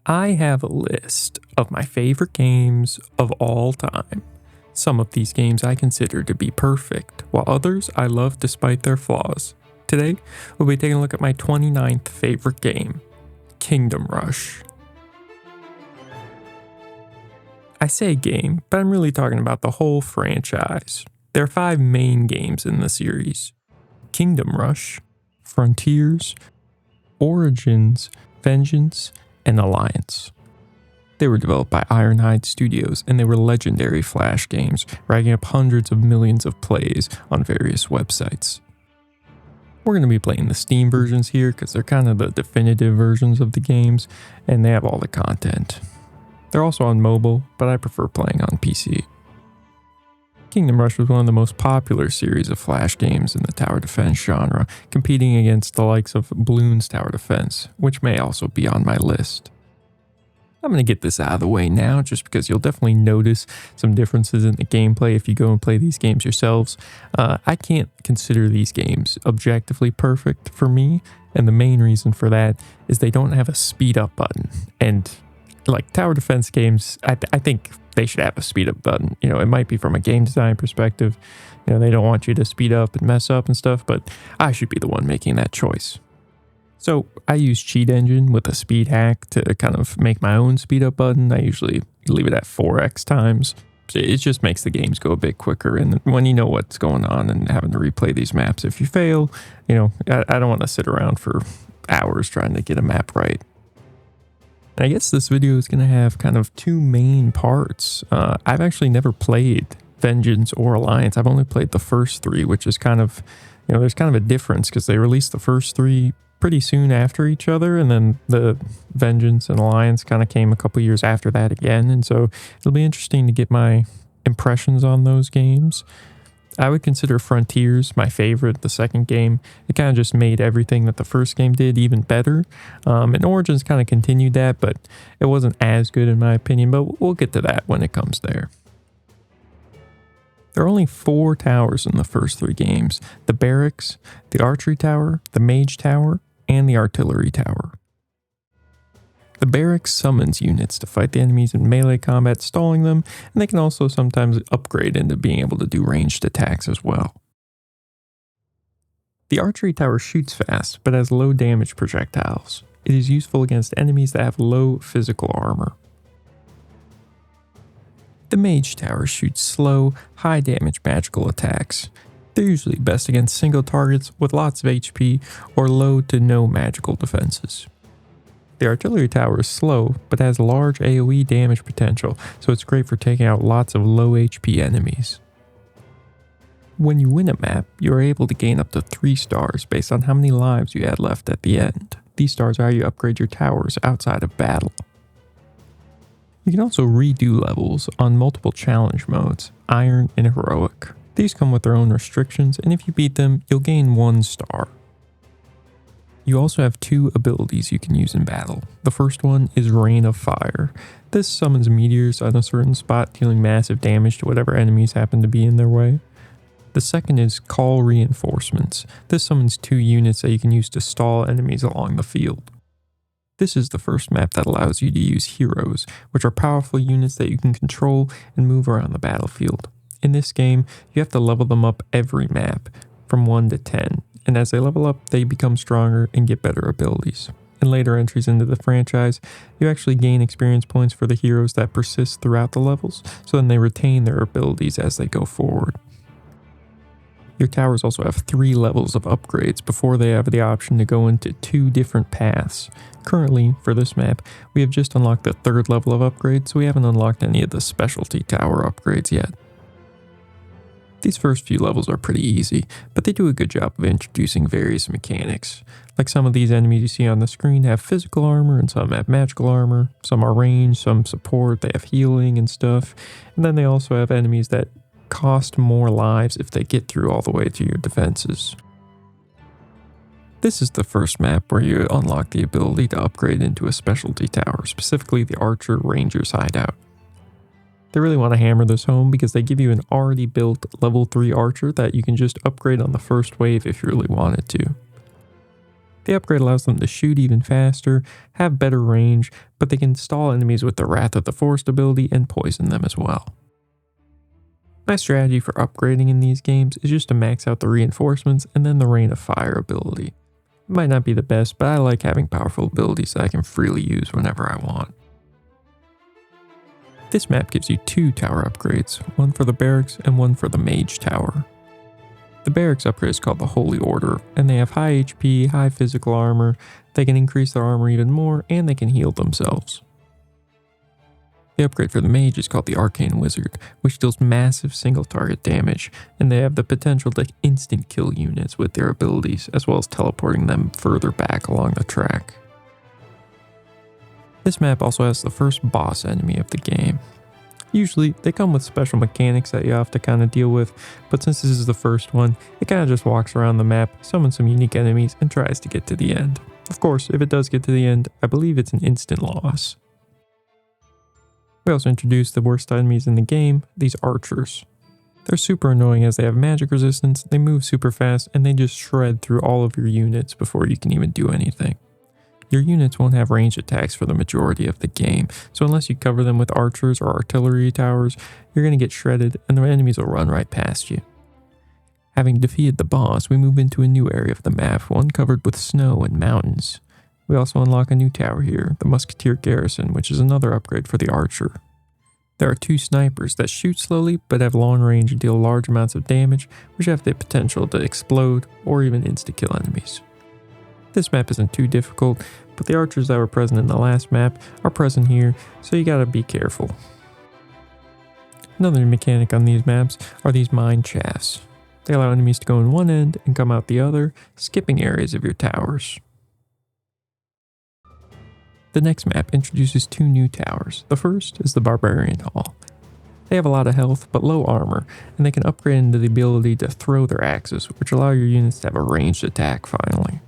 I have a list of my favorite games of all time. Some of these games I consider to be perfect, while others I love despite their flaws. Today, we'll be taking a look at my 29th favorite game, Kingdom Rush. I say game, but I'm really talking about the whole franchise. There are 5 main games in the series: Kingdom Rush, Frontiers, Origins, Vengeance, and Alliance. They were developed by Ironhide Studios, and they were legendary Flash games, racking up hundreds of millions of plays on various websites. We're going to be playing the Steam versions here because they're kind of the definitive versions of the games, and they have all the content. They're also on mobile, but I prefer playing on PC. Kingdom Rush was one of the most popular series of Flash games in the tower defense genre, competing against the likes of Bloons Tower Defense, which may also be on my list. I'm going to get this out of the way now, just because you'll definitely notice some differences in the gameplay if you go and play these games yourselves. I can't consider these games objectively perfect for me, and the main reason for that is they don't have a speed up button. And like tower defense games, I think they should have a speed up button. You know, it might be from a game design perspective. You know, they don't want you to speed up and mess up and stuff, but I should be the one making that choice. So I use Cheat Engine with a speed hack to kind of make my own speed up button. I usually leave it at 4x times. It just makes the games go a bit quicker. And when you know what's going on and having to replay these maps, if you fail, you know, I don't want to sit around for hours trying to get a map right. And I guess this video is going to have kind of 2 main parts. I've actually never played Vengeance or Alliance. I've only played the first 3, which is kind of, you know, there's kind of a difference because they released the first 3 pretty soon after each other, and then the Vengeance and Alliance kind of came a couple years after that again, and so it'll be interesting to get my impressions on those games. I would consider Frontiers my favorite, the second game. It kind of just made everything that the first game did even better, and Origins kind of continued that, but it wasn't as good in my opinion, but we'll get to that when it comes there. There are only 4 towers in the first 3 games: the Barracks, the Archery Tower, the Mage Tower, and the Artillery Tower. The Barracks summons units to fight the enemies in melee combat, stalling them, and they can also sometimes upgrade into being able to do ranged attacks as well. The Archery Tower shoots fast, but has low damage projectiles. It is useful against enemies that have low physical armor. The Mage Tower shoots slow, high damage magical attacks. They're usually best against single targets with lots of HP or low to no magical defenses. The Artillery Tower is slow, but has large AoE damage potential, so it's great for taking out lots of low HP enemies. When you win a map, you are able to gain up to 3 stars based on how many lives you had left at the end. These stars are how you upgrade your towers outside of battle. You can also redo levels on multiple challenge modes, Iron and Heroic. These come with their own restrictions, and if you beat them, you'll gain 1 star. You also have 2 abilities you can use in battle. The first one is Rain of Fire. This summons meteors on a certain spot, dealing massive damage to whatever enemies happen to be in their way. The second is Call Reinforcements. This summons 2 units that you can use to stall enemies along the field. This is the first map that allows you to use heroes, which are powerful units that you can control and move around the battlefield. In this game, you have to level them up every map from 1 to 10, and as they level up, they become stronger and get better abilities. In later entries into the franchise, you actually gain experience points for the heroes that persist throughout the levels, so then they retain their abilities as they go forward. Your towers also have 3 levels of upgrades before they have the option to go into 2 different paths. Currently, for this map, we have just unlocked the 3rd level of upgrades, so we haven't unlocked any of the specialty tower upgrades yet. These first few levels are pretty easy, but they do a good job of introducing various mechanics. Like some of these enemies you see on the screen have physical armor and some have magical armor, some are ranged, some support, they have healing and stuff, and then they also have enemies that cost more lives if they get through all the way to your defenses. This is the first map where you unlock the ability to upgrade into a specialty tower, specifically the Archer Ranger's hideout. They really want to hammer this home because they give you an already built level 3 archer that you can just upgrade on the first wave if you really wanted to. The upgrade allows them to shoot even faster, have better range, but they can stall enemies with the Wrath of the Forest ability and poison them as well. My strategy for upgrading in these games is just to max out the reinforcements and then the Rain of Fire ability. It might not be the best, but I like having powerful abilities that I can freely use whenever I want. This map gives you 2 tower upgrades, one for the barracks and one for the mage tower. The barracks upgrade is called the Holy Order, and they have high HP, high physical armor, they can increase their armor even more, and they can heal themselves. The upgrade for the mage is called the Arcane Wizard, which deals massive single target damage, and they have the potential to instant kill units with their abilities, as well as teleporting them further back along the track. This map also has the first boss enemy of the game. Usually, they come with special mechanics that you have to kind of deal with, but since this is the first one, it kind of just walks around the map, summons some unique enemies, and tries to get to the end. Of course, if it does get to the end, I believe it's an instant loss. We also introduced the worst enemies in the game, these archers. They're super annoying as they have magic resistance, they move super fast, and they just shred through all of your units before you can even do anything. Your units won't have ranged attacks for the majority of the game, so unless you cover them with archers or artillery towers, you're going to get shredded and the enemies will run right past you. Having defeated the boss, we move into a new area of the map, one covered with snow and mountains. We also unlock a new tower here, the Musketeer Garrison, which is another upgrade for the archer. There are 2 snipers that shoot slowly but have long range and deal large amounts of damage, which have the potential to explode or even insta-kill enemies. This map isn't too difficult, but the archers that were present in the last map are present here, so you gotta be careful. Another mechanic on these maps are these mine shafts. They allow enemies to go in one end and come out the other, skipping areas of your towers. The next map introduces 2 new towers. The first is the Barbarian Hall. They have a lot of health but low armor, and they can upgrade into the ability to throw their axes, which allow your units to have a ranged attack finally.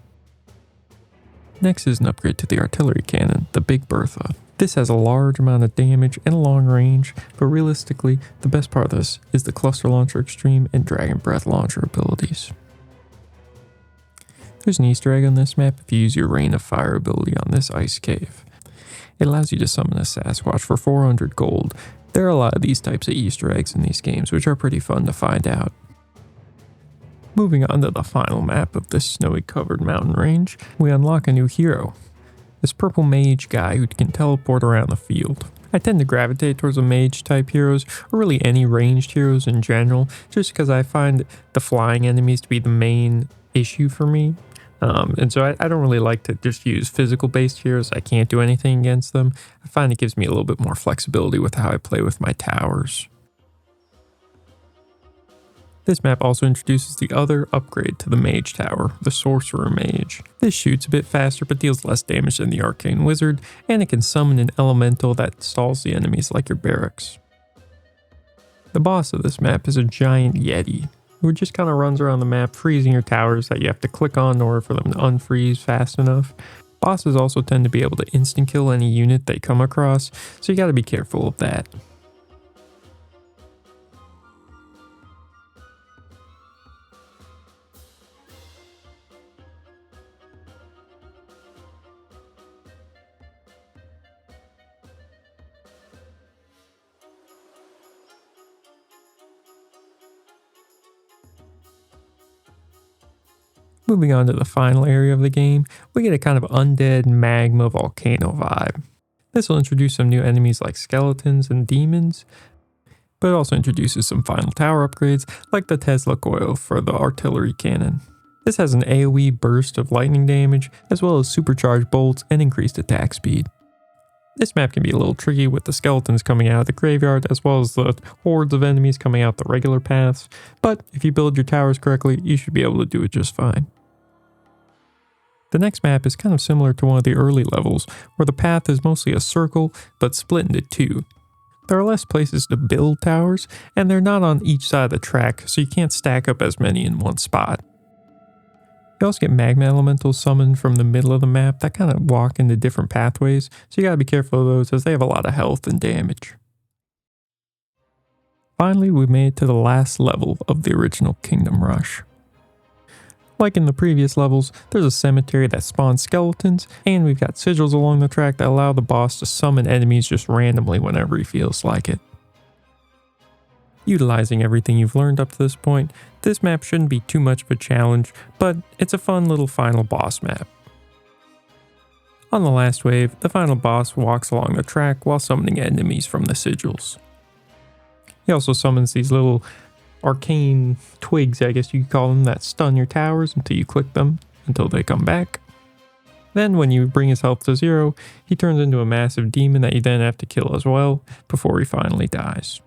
Next is an upgrade to the artillery cannon, the Big Bertha. This has a large amount of damage and a long range, but realistically, the best part of this is the Cluster Launcher Extreme and Dragon Breath Launcher abilities. There's an Easter egg on this map if you use your Rain of Fire ability on this ice cave. It allows you to summon a Sasquatch for 400 gold. There are a lot of these types of Easter eggs in these games, which are pretty fun to find out. Moving on to the final map of this snowy covered mountain range, we unlock a new hero. This purple mage guy who can teleport around the field. I tend to gravitate towards the mage type heroes, or really any ranged heroes in general, just because I find the flying enemies to be the main issue for me. And so I don't really like to just use physical based heroes. I can't do anything against them. I find it gives me a little bit more flexibility with how I play with my towers. This map also introduces the other upgrade to the Mage Tower, the Sorcerer Mage. This shoots a bit faster but deals less damage than the Arcane Wizard, and it can summon an elemental that stalls the enemies like your barracks. The boss of this map is a giant Yeti, who just kind of runs around the map freezing your towers that you have to click on in order for them to unfreeze fast enough. Bosses also tend to be able to instant kill any unit they come across, so you gotta be careful of that. Moving on to the final area of the game, we get a kind of undead magma volcano vibe. This will introduce some new enemies like skeletons and demons, but it also introduces some final tower upgrades like the Tesla coil for the artillery cannon. This has an AoE burst of lightning damage, as well as supercharged bolts and increased attack speed. This map can be a little tricky with the skeletons coming out of the graveyard as well as the hordes of enemies coming out the regular paths, but if you build your towers correctly, you should be able to do it just fine. The next map is kind of similar to one of the early levels, where the path is mostly a circle but split into 2. There are less places to build towers, and they're not on each side of the track, so you can't stack up as many in one spot. You also get magma elementals summoned from the middle of the map that kind of walk into different pathways, so you gotta be careful of those as they have a lot of health and damage. Finally, we made it to the last level of the original Kingdom Rush. Like in the previous levels, there's a cemetery that spawns skeletons, and we've got sigils along the track that allow the boss to summon enemies just randomly whenever he feels like it. Utilizing everything you've learned up to this point, this map shouldn't be too much of a challenge, but it's a fun little final boss map. On the last wave, the final boss walks along the track while summoning enemies from the sigils. He also summons these little arcane twigs, I guess you could call them, that stun your towers until you click them until they come back. Then when you bring his health to 0, he turns into a massive demon that you then have to kill as well before he finally dies.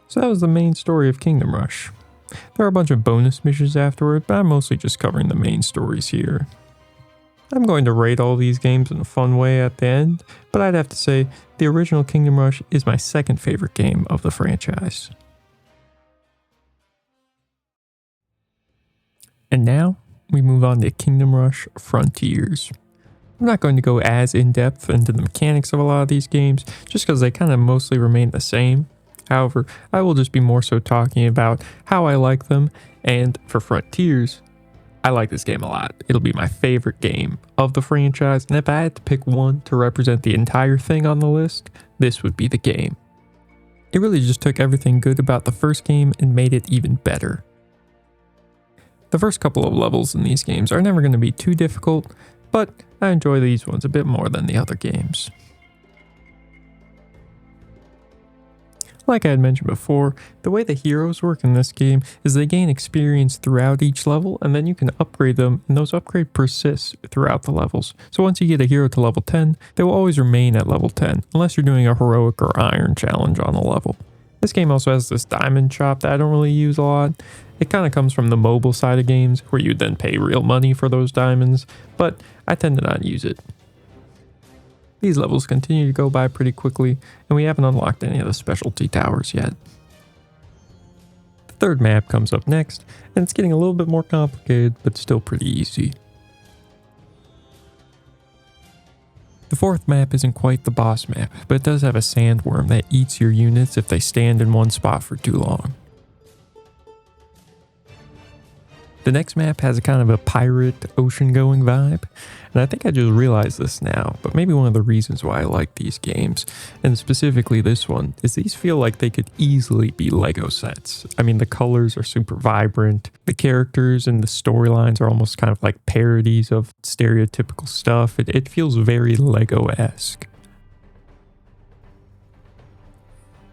So that was the main story of Kingdom Rush. There are a bunch of bonus missions afterward, but I'm mostly just covering the main stories here. I'm going to rate all these games in a fun way at the end, but I'd have to say the original Kingdom Rush is my second favorite game of the franchise. And now, we move on to Kingdom Rush Frontiers. I'm not going to go as in-depth into the mechanics of a lot of these games, just because they kind of mostly remain the same. However, I will just be more so talking about how I like them, and for Frontiers, I like this game a lot. It'll be my favorite game of the franchise, and if I had to pick one to represent the entire thing on the list, this would be the game. It really just took everything good about the first game and made it even better. The first couple of levels in these games are never going to be too difficult, but I enjoy these ones a bit more than the other games. Like I had mentioned before, the way the heroes work in this game is they gain experience throughout each level, and then you can upgrade them, and those upgrades persist throughout the levels. So once you get a hero to level 10, they will always remain at level 10, unless you're doing a heroic or iron challenge on a level. This game also has this diamond shop that I don't really use a lot. It kind of comes from the mobile side of games, where you then pay real money for those diamonds, but I tend to not use it. These levels continue to go by pretty quickly, and we haven't unlocked any of the specialty towers yet. The third map comes up next, and it's getting a little bit more complicated, but still pretty easy. The fourth map isn't quite the boss map, but it does have a sandworm that eats your units if they stand in one spot for too long. The next map has a kind of a pirate ocean-going vibe, and I think I just realized this now, but maybe one of the reasons why I like these games, and specifically this one, is these feel like they could easily be Lego sets. I mean, the colors are super vibrant, the characters and the storylines are almost kind of like parodies of stereotypical stuff. It feels very Lego-esque.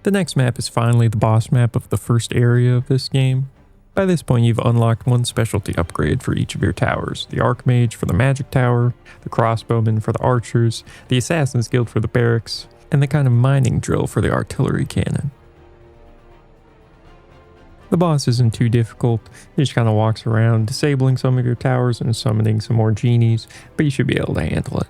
The next map is finally the boss map of the first area of this game. By this point, you've unlocked one specialty upgrade for each of your towers. The Archmage for the Magic Tower, the Crossbowman for the Archers, the Assassin's Guild for the Barracks, and the kind of mining drill for the Artillery Cannon. The boss isn't too difficult. He just kind of walks around, disabling some of your towers and summoning some more genies, but you should be able to handle it.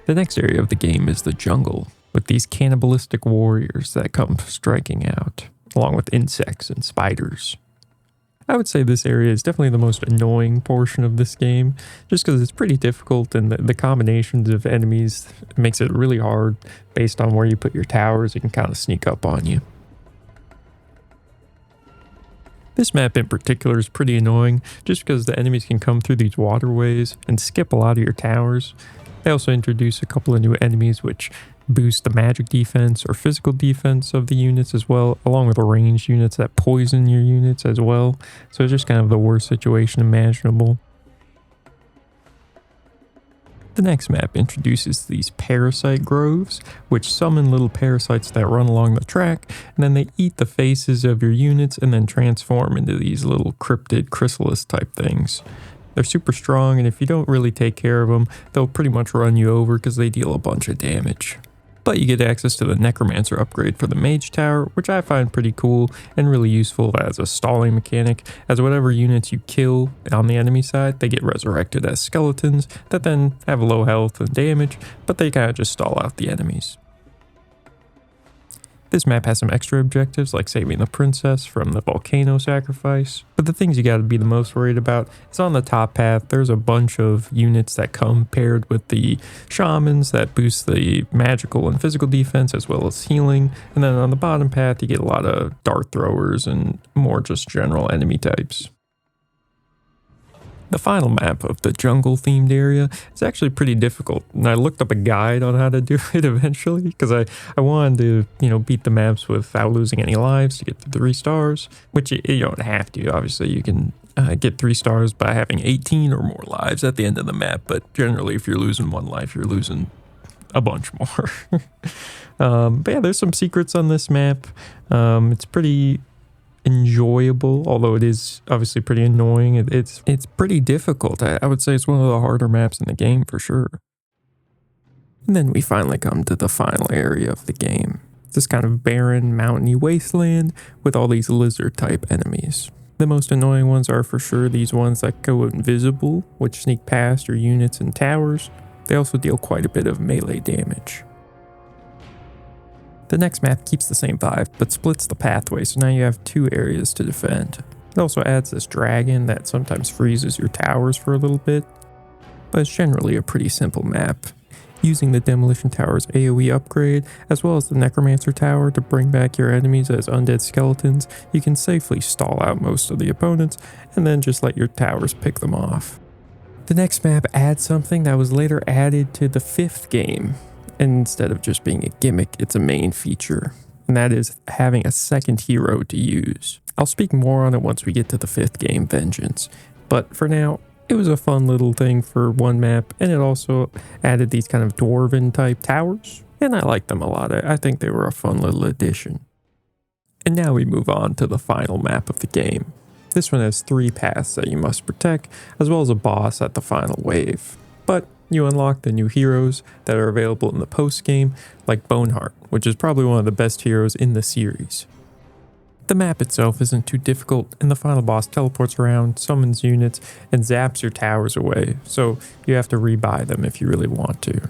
The next area of the game is the jungle, with these cannibalistic warriors that come striking out, along with insects and spiders. I would say this area is definitely the most annoying portion of this game, just because it's pretty difficult and the combinations of enemies makes it really hard based on where you put your towers. It can kind of sneak up on you. This map in particular is pretty annoying, just because the enemies can come through these waterways and skip a lot of your towers. They also introduce a couple of new enemies which boost the magic defense or physical defense of the units as well, along with the ranged units that poison your units as well. So it's just kind of the worst situation imaginable. The next map introduces these parasite groves, which summon little parasites that run along the track, and then they eat the faces of your units and then transform into these little cryptid chrysalis type things. They're super strong, and if you don't really take care of them, they'll pretty much run you over because they deal a bunch of damage. But you get access to the Necromancer upgrade for the Mage Tower, which I find pretty cool and really useful as a stalling mechanic, as whatever units you kill on the enemy side, they get resurrected as skeletons that then have low health and damage, but they kind of just stall out the enemies. This map has some extra objectives like saving the princess from the volcano sacrifice, but the things you gotta be the most worried about is on the top path. There's a bunch of units that come paired with the shamans that boost the magical and physical defense as well as healing, and then on the bottom path you get a lot of dart throwers and more just general enemy types. The final map of the jungle themed area is actually pretty difficult, and I looked up a guide on how to do it eventually because I wanted to, beat the maps without losing any lives to get to 3 stars, which you don't have to. Obviously, you can get 3 stars by having 18 or more lives at the end of the map, but generally if you're losing 1 life, you're losing a bunch more. But yeah, there's some secrets on this map. It's pretty enjoyable, although it is obviously pretty annoying. It's pretty difficult. I would say it's one of the harder maps in the game for sure. And then we finally come to the final area of the game. This kind of barren, mountainy wasteland with all these lizard type enemies. The most annoying ones are for sure these ones that go invisible, which sneak past your units and towers. They also deal quite a bit of melee damage. The next map keeps the same vibe, but splits the pathway, so now you have 2 areas to defend. It also adds this dragon that sometimes freezes your towers for a little bit, but it's generally a pretty simple map. Using the Demolition Tower's AoE upgrade, as well as the Necromancer Tower to bring back your enemies as undead skeletons, you can safely stall out most of the opponents, and then just let your towers pick them off. The next map adds something that was later added to the 5th game. And instead of just being a gimmick, it's a main feature, and that is having a second hero to use. I'll speak more on it once we get to the 5th game, Vengeance, but for now, it was a fun little thing for one map, and it also added these kind of dwarven type towers, and I liked them a lot. I think they were a fun little addition. And now we move on to the final map of the game. This one has 3 paths that you must protect, as well as a boss at the final wave. But you unlock the new heroes that are available in the post-game, like Boneheart, which is probably one of the best heroes in the series. The map itself isn't too difficult, and the final boss teleports around, summons units, and zaps your towers away, so you have to rebuy them if you really want to.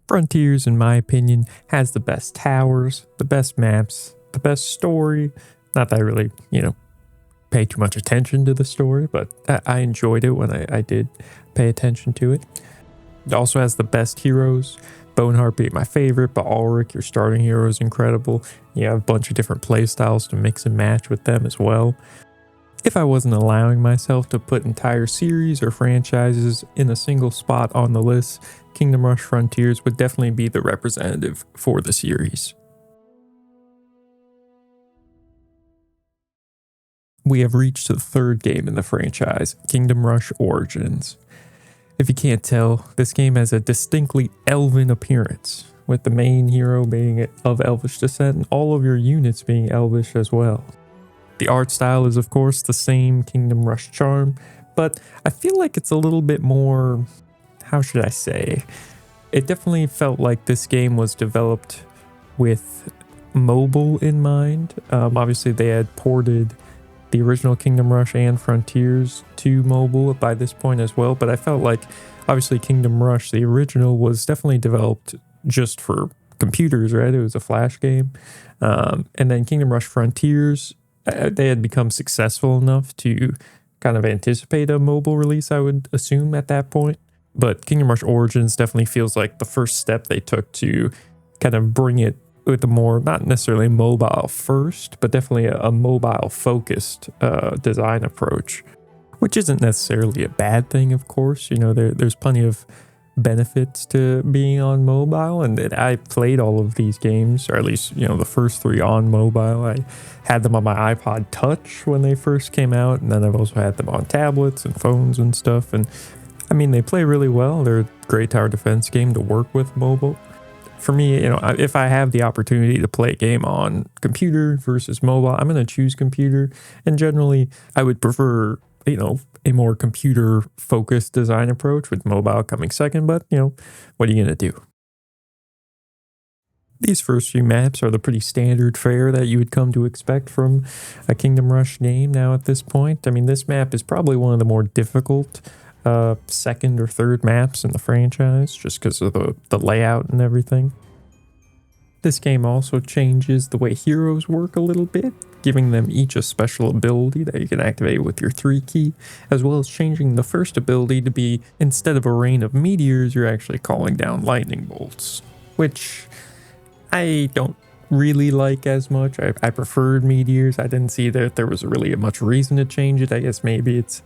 Frontiers, in my opinion, has the best towers, the best maps, the best story. Not that I really, pay too much attention to the story, but I enjoyed it when I did pay attention to it. It also has the best heroes. Boneheart being my favorite, but Ulrich, your starting hero, is incredible. You have a bunch of different playstyles to mix and match with them as well. If I wasn't allowing myself to put entire series or franchises in a single spot on the list, Kingdom Rush Frontiers would definitely be the representative for the series. We have reached the 3rd game in the franchise, Kingdom Rush Origins. If you can't tell, this game has a distinctly elven appearance, with the main hero being of elvish descent and all of your units being elvish as well. The art style is of course the same Kingdom Rush charm, but I feel like it's a little bit more, how should I say? It definitely felt like this game was developed with mobile in mind. Obviously they had ported the original Kingdom Rush and Frontiers to mobile by this point as well, but I felt like obviously Kingdom Rush, the original, was definitely developed just for computers, right? It was a flash game. And then Kingdom Rush Frontiers, they had become successful enough to kind of anticipate a mobile release, I would assume, at that point. But Kingdom Rush Origins definitely feels like the first step they took to kind of bring it with a more, not necessarily mobile first, but definitely a mobile focused design approach, which isn't necessarily a bad thing, of course. There's plenty of benefits to being on mobile, and I played all of these games, or at least the first 3 on mobile. I had them on my iPod Touch when they first came out, and then I've also had them on tablets and phones and stuff, and I mean, they play really well. They're a great tower defense game to work with mobile. For me, if I have the opportunity to play a game on computer versus mobile, I'm going to choose computer, and generally I would prefer a more computer focused design approach, with mobile coming second, but what are you going to do? These first few maps are the pretty standard fare that you would come to expect from a Kingdom Rush game now at this point. I mean, this map is probably one of the more difficult second or third maps in the franchise, just because of the layout and everything. This game also changes the way heroes work a little bit, giving them each a special ability that you can activate with your 3 key, as well as changing the first ability to be, instead of a rain of meteors, you're actually calling down lightning bolts, which I don't really like as much. I preferred meteors. I didn't see that there was really much reason to change it. I guess maybe it's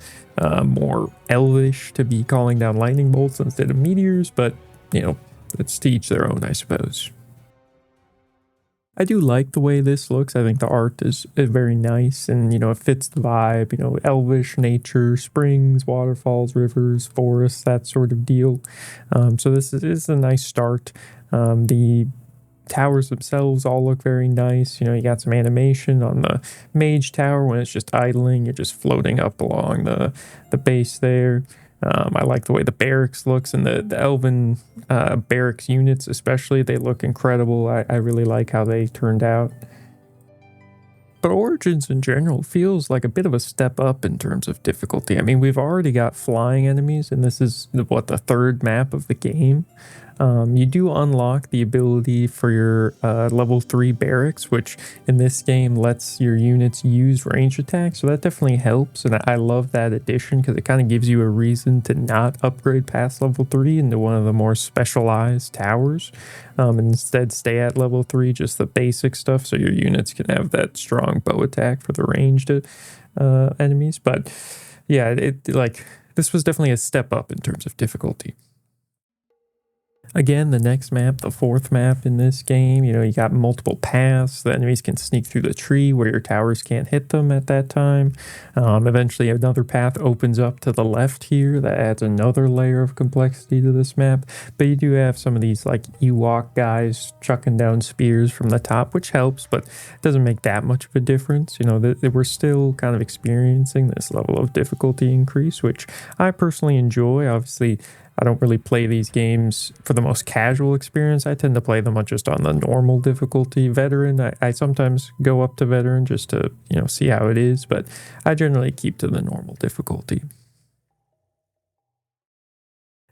more elvish to be calling down lightning bolts instead of meteors, but, you know, it's to each their own, I suppose. I do like the way this looks. I think the art is very nice, and, you know, it fits the vibe, you know, elvish nature, springs, waterfalls, rivers, forests, that sort of deal. So this is a nice start. The towers themselves all look very nice. You know, you got some animation on the mage tower when it's just idling. You're just floating up along the base there. I like the way the barracks looks, and the elven barracks units especially, they look incredible. I really like how they turned out. But Origins in general feels like a bit of a step up in terms of difficulty. I mean, we've already got flying enemies, and this is the third map of the game. You do unlock the ability for your level 3 barracks, which in this game lets your units use range attacks, so that definitely helps, and I love that addition because it kind of gives you a reason to not upgrade past level 3 into one of the more specialized towers, and instead stay at level 3, just the basic stuff, so your units can have that strong bow attack for the ranged enemies. But yeah, this was definitely a step up in terms of difficulty. Again, the next map, the fourth map in this game, you know, you got multiple paths. The enemies can sneak through the tree where your towers can't hit them at that time. Eventually, another path opens up to the left here that adds another layer of complexity to this map. But you do have some of these, like, Ewok guys chucking down spears from the top, which helps, but it doesn't make that much of a difference. You know, we're still kind of experiencing this level of difficulty increase, which I personally enjoy. Obviously, I don't really play these games for the most casual experience. I tend to play them just on the normal difficulty. Veteran, I sometimes go up to veteran just to, you know, see how it is, but I generally keep to the normal difficulty.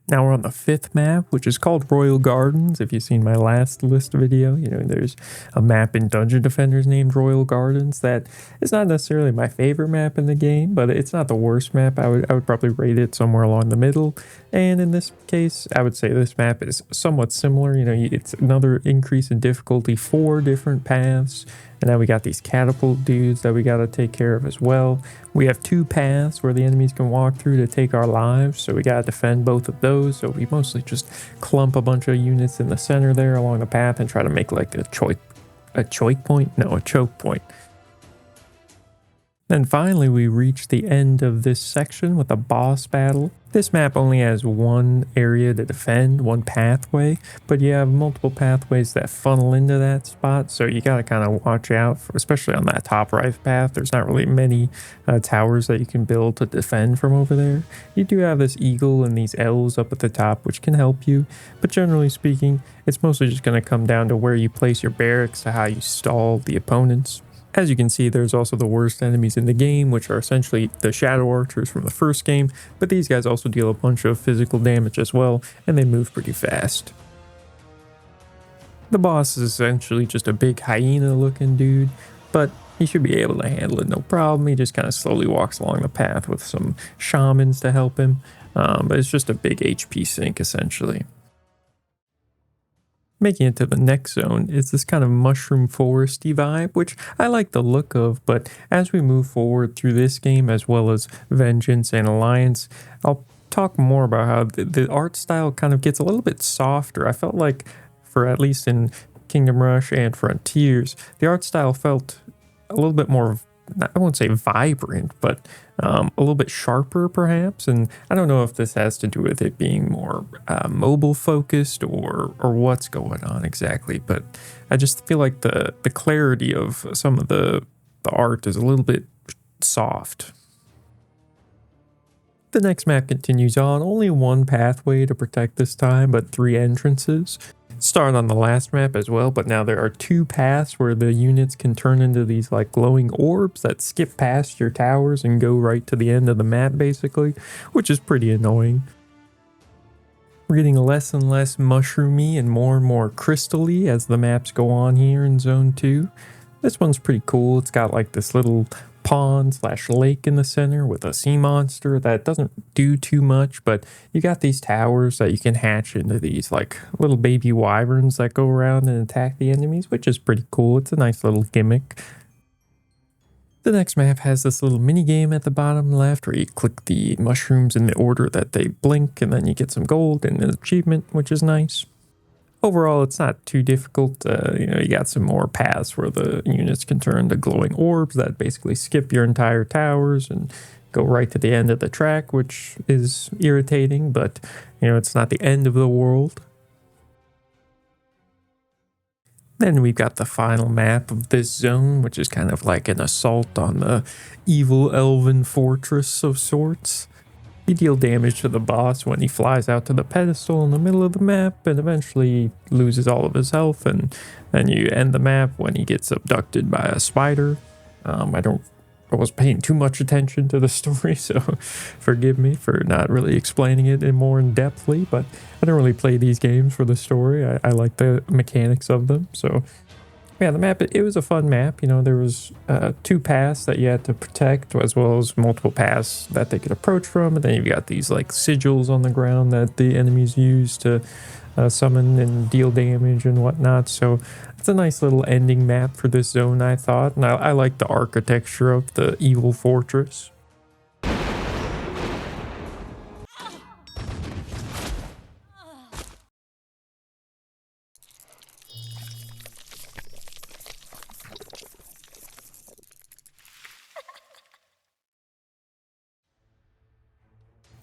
Now we're on the fifth map, which is called Royal Gardens. If you've seen my last list video, you know, there's a map in Dungeon Defenders named Royal Gardens that is not necessarily my favorite map in the game, but it's not the worst map. I would probably rate it somewhere along the middle. And in this case, I would say this map is somewhat similar. You know, it's another increase in difficulty, 4 different paths. And now we got these catapult dudes that we got to take care of as well. We have 2 paths where the enemies can walk through to take our lives, so we got to defend both of those. So we mostly just clump a bunch of units in the center there along the path and try to make like a choke point. Then finally we reach the end of this section with a boss battle. This map only has one area to defend, one pathway, but you have multiple pathways that funnel into that spot, so you gotta kind of watch out, especially on that top right path. There's not really many towers that you can build to defend from over there. You do have this eagle and these elves up at the top, which can help you, but generally speaking, it's mostly just gonna come down to where you place your barracks to how you stall the opponents. As you can see, there's also the worst enemies in the game, which are essentially the Shadow Archers from the first game, but these guys also deal a bunch of physical damage as well, and they move pretty fast. The boss is essentially just a big hyena-looking dude, but he should be able to handle it no problem. He just kind of slowly walks along the path with some shamans to help him, but it's just a big HP sink, essentially. Making it to the next zone is this kind of mushroom foresty vibe, which I like the look of, but as we move forward through this game, as well as Vengeance and Alliance, I'll talk more about how the art style kind of gets a little bit softer. I felt like, for at least in Kingdom Rush and Frontiers, the art style felt a little bit more, I won't say vibrant, but a little bit sharper perhaps. And I don't know if this has to do with it being more mobile focused or what's going on exactly, but I just feel like the clarity of some of the art is a little bit soft. The next map continues on, only one pathway to protect this time, but 3 entrances. Started on the last map as well, but now there are two paths where the units can turn into these like glowing orbs that skip past your towers and go right to the end of the map basically, which is pretty annoying. We're getting less and less mushroomy and more crystally as the maps go on here in Zone 2. This one's pretty cool. It's got like this little pond/lake in the center with a sea monster that doesn't do too much, but you got these towers that you can hatch into these like little baby wyverns that go around and attack the enemies, which is pretty cool. It's a nice little gimmick. The next map has this little mini game at the bottom left where you click the mushrooms in the order that they blink and then you get some gold and an achievement, which is nice. Overall, it's not too difficult. You got some more paths where the units can turn to glowing orbs that basically skip your entire towers and go right to the end of the track, which is irritating, but it's not the end of the world. Then we've got the final map of this zone, which is kind of like an assault on the evil elven fortress of sorts. You deal damage to the boss when he flies out to the pedestal in the middle of the map and eventually loses all of his health, and then you end the map when he gets abducted by a spider. I was paying too much attention to the story, so forgive me for not really explaining it more in depthly, but I don't really play these games for the story. I like the mechanics of them, so yeah, the map, it was a fun map. There was two paths that you had to protect, as well as multiple paths that they could approach from. And then you've got these like sigils on the ground that the enemies use to summon and deal damage and whatnot. So it's a nice little ending map for this zone, I thought. And I like the architecture of the evil fortress.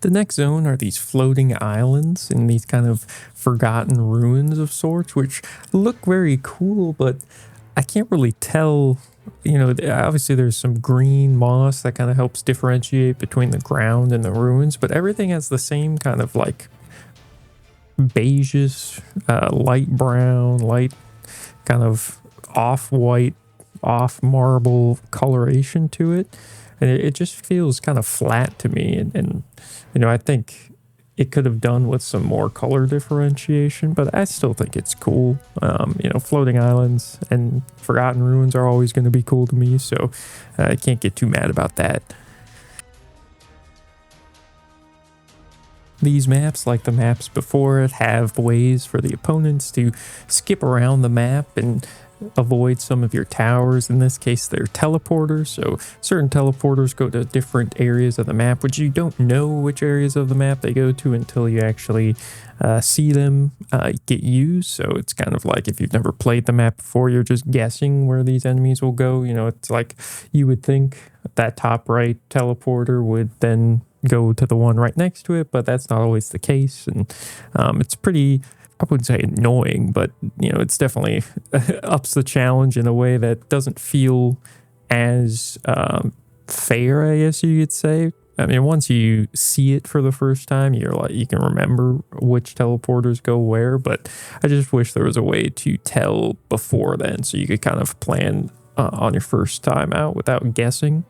The next zone are these floating islands in these kind of forgotten ruins of sorts, which look very cool, but I can't really tell. Obviously there's some green moss that kind of helps differentiate between the ground and the ruins, but everything has the same kind of like beigeish, light brown, light kind of off-white, off-marble coloration to it. And it just feels kind of flat to me. And I think it could have done with some more color differentiation, but I still think it's cool. Floating islands and forgotten ruins are always going to be cool to me, so I can't get too mad about that. These maps, like the maps before it, have ways for the opponents to skip around the map and avoid some of your towers. In this case, they're teleporters, so certain teleporters go to different areas of the map, which you don't know which areas of the map they go to until you actually see them get used. So it's kind of like if you've never played the map before, you're just guessing where these enemies will go. It's like you would think that top right teleporter would then go to the one right next to it, but that's not always the case, and it's pretty, I wouldn't say annoying, but it's definitely ups the challenge in a way that doesn't feel as fair, I guess you could say. I mean, once you see it for the first time, you can remember which teleporters go where, but I just wish there was a way to tell before then, so you could kind of plan on your first time out without guessing.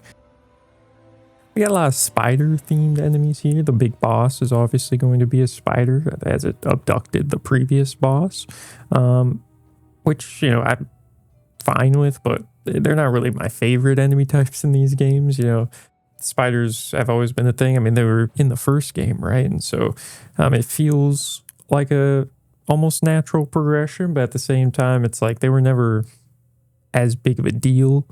We got a lot of spider-themed enemies here. The big boss is obviously going to be a spider, as it abducted the previous boss, which, I'm fine with, but they're not really my favorite enemy types in these games. Spiders have always been a thing. I mean, they were in the first game, right? And so it feels like a almost natural progression, but at the same time, it's like they were never as big of a deal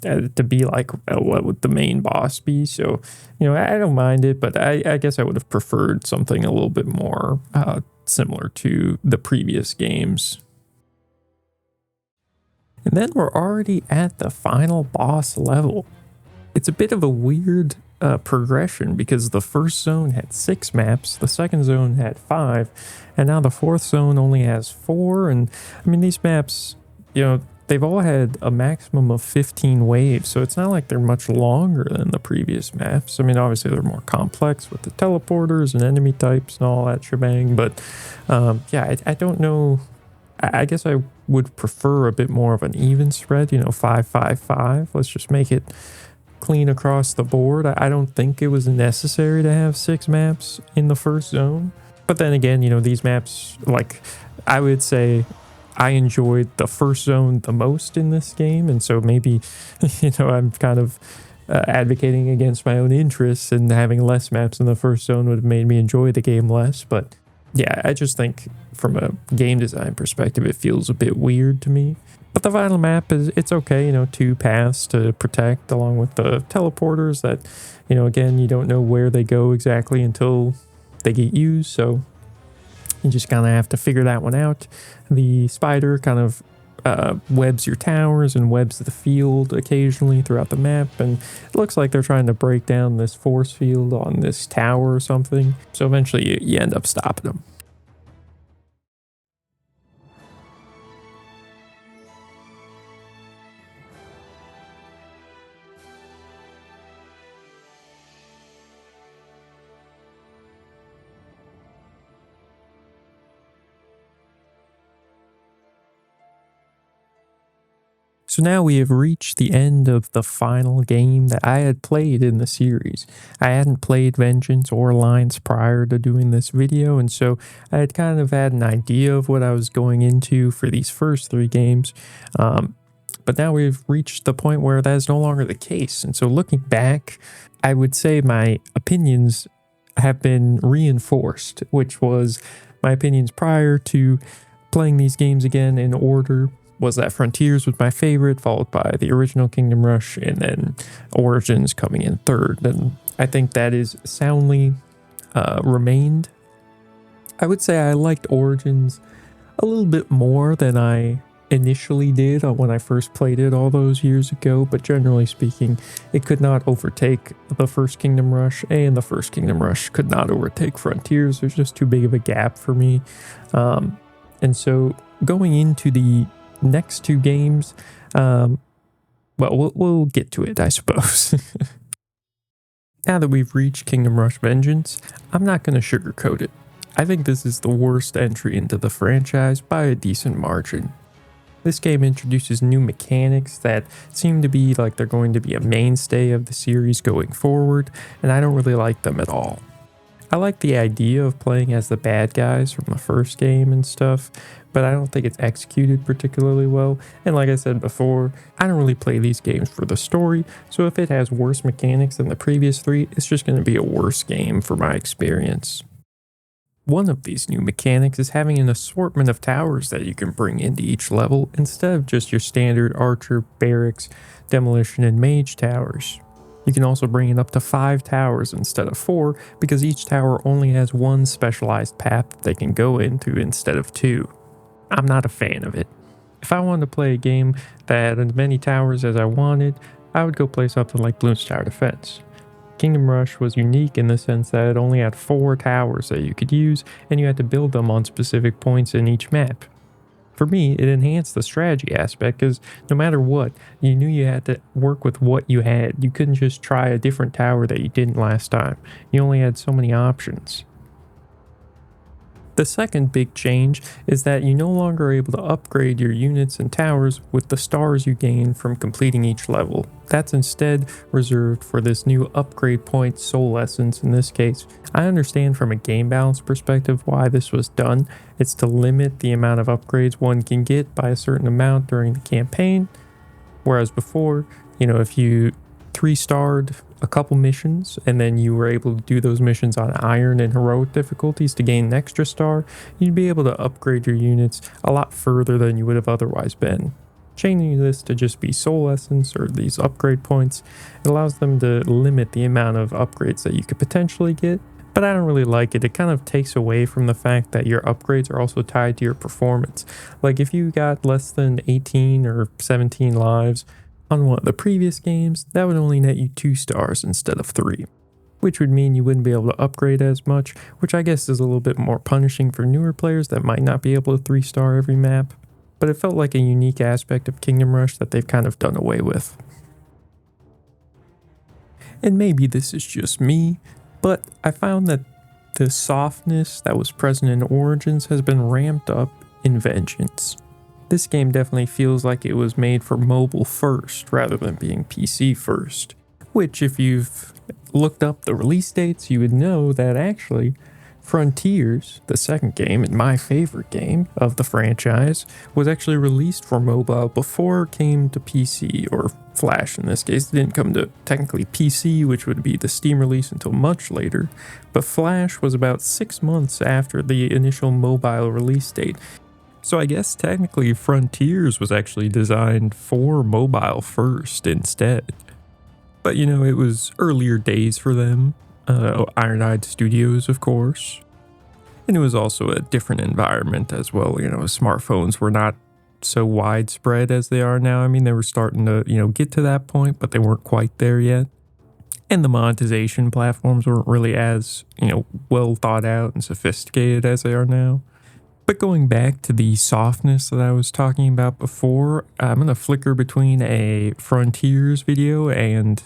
to be like what would the main boss be. So I don't mind it, but I guess I would have preferred something a little bit more similar to the previous games. And then we're already at the final boss level. It's a bit of a weird progression because the first zone had 6 maps, the second zone had 5, and now the fourth zone only has 4. And I mean, these maps, they've all had a maximum of 15 waves, so it's not like they're much longer than the previous maps. I mean, obviously they're more complex with the teleporters and enemy types and all that shebang, but I don't know I guess I would prefer a bit more of an even spread, 5-5-5. Let's just make it clean across the board. I don't think it was necessary to have 6 maps in the first zone. But then again, these maps, like, I would say I enjoyed the first zone the most in this game. And so maybe, I'm kind of advocating against my own interests, and having less maps in the first zone would have made me enjoy the game less. But yeah, I just think from a game design perspective, it feels a bit weird to me. But the final map it's okay, 2 paths to protect along with the teleporters that, again, you don't know where they go exactly until they get used. So you just kind of have to figure that one out. The spider kind of webs your towers and webs the field occasionally throughout the map, and it looks like they're trying to break down this force field on this tower or something. So eventually you end up stopping them. So now we have reached the end of the final game that I had played in the series. I hadn't played Vengeance or Alliance prior to doing this video, and so I had kind of had an idea of what I was going into for these first 3 games. But now we've reached the point where that is no longer the case. And so looking back, I would say my opinions have been reinforced, which was my opinions prior to playing these games again in order was that Frontiers was my favorite, followed by the original Kingdom Rush, and then Origins coming in third. And I think that is soundly remained. I would say I liked Origins a little bit more than I initially did when I first played it all those years ago, but generally speaking, it could not overtake the first Kingdom Rush, and the first Kingdom Rush could not overtake Frontiers. There's just too big of a gap for me. And so going into the next 2 games, well, we'll get to it, I suppose. Now that we've reached Kingdom Rush Vengeance, I'm not going to sugarcoat it. I think this is the worst entry into the franchise by a decent margin. This game introduces new mechanics that seem to be like they're going to be a mainstay of the series going forward, and I don't really like them at all. I like the idea of playing as the bad guys from the first game and stuff, but I don't think it's executed particularly well. And like I said before, I don't really play these games for the story, so if it has worse mechanics than the previous 3, it's just going to be a worse game for my experience. One of these new mechanics is having an assortment of towers that you can bring into each level instead of just your standard archer, barracks, demolition, and mage towers. You can also bring it up to 5 towers instead of 4 because each tower only has 1 specialized path that they can go into instead of 2. I'm not a fan of it. If I wanted to play a game that had as many towers as I wanted, I would go play something like Bloons Tower Defense. Kingdom Rush was unique in the sense that it only had 4 towers that you could use, and you had to build them on specific points in each map. For me, it enhanced the strategy aspect because no matter what, you knew you had to work with what you had. You couldn't just try a different tower that you didn't last time. You only had so many options. The second big change is that you no longer are able to upgrade your units and towers with the stars you gain from completing each level. That's instead reserved for this new upgrade point soul essence in this case. I understand from a game balance perspective why this was done. It's to limit the amount of upgrades one can get by a certain amount during the campaign. Whereas before, if you 3-starred a couple missions and then you were able to do those missions on iron and heroic difficulties to gain an extra star, you'd be able to upgrade your units a lot further than you would have otherwise been. Changing this to just be soul essence or these upgrade points, it allows them to limit the amount of upgrades that you could potentially get, but I don't really like it. It kind of takes away from the fact that your upgrades are also tied to your performance. Like if you got less than 18 or 17 lives on one of the previous games, that would only net you 2 stars instead of 3, which would mean you wouldn't be able to upgrade as much, which I guess is a little bit more punishing for newer players that might not be able to 3-star every map, but it felt like a unique aspect of Kingdom Rush that they've kind of done away with. And maybe this is just me, but I found that the softness that was present in Origins has been ramped up in Vengeance. This game definitely feels like it was made for mobile first rather than being PC first, which if you've looked up the release dates, you would know that actually Frontiers, the second game and my favorite game of the franchise, was actually released for mobile before it came to PC, or Flash in this case. It didn't come to technically PC, which would be the Steam release, until much later, but Flash was about 6 months after the initial mobile release date. So I guess technically Frontiers was actually designed for mobile first instead. But you know, it was earlier days for them. Iron Eyed Studios, of course. And it was also a different environment as well. You know, smartphones were not so widespread as they are now. I mean, they were starting to, get to that point, but they weren't quite there yet. And the monetization platforms weren't really as, well thought out and sophisticated as they are now. But going back to the softness that I was talking about before, I'm going to flicker between a Frontiers video and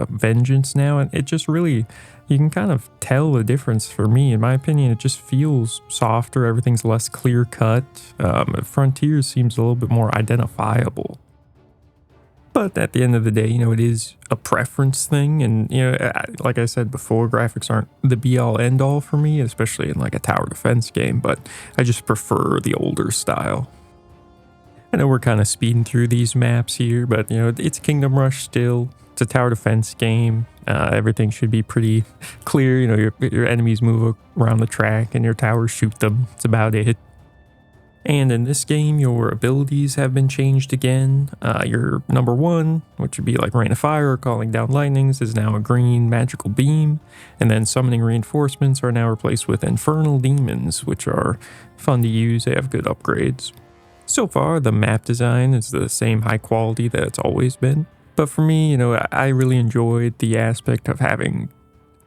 Vengeance now, and it just really, you can kind of tell the difference for me. In my opinion, it just feels softer, everything's less clear cut. Frontiers seems a little bit more identifiable. But at the end of the day, it is a preference thing. And, like I said before, graphics aren't the be-all end-all for me, especially in like a tower defense game, but I just prefer the older style. I know we're kind of speeding through these maps here, but, it's Kingdom Rush still. It's a tower defense game. Everything should be pretty clear. Your enemies move around the track and your towers shoot them. That's about it. And in this game, your abilities have been changed again. Your number 1, which would be like Rain of Fire or Calling Down Lightnings, is now a green magical beam. And then summoning reinforcements are now replaced with Infernal Demons, which are fun to use. They have good upgrades. So far, the map design is the same high quality that it's always been. But for me, I really enjoyed the aspect of having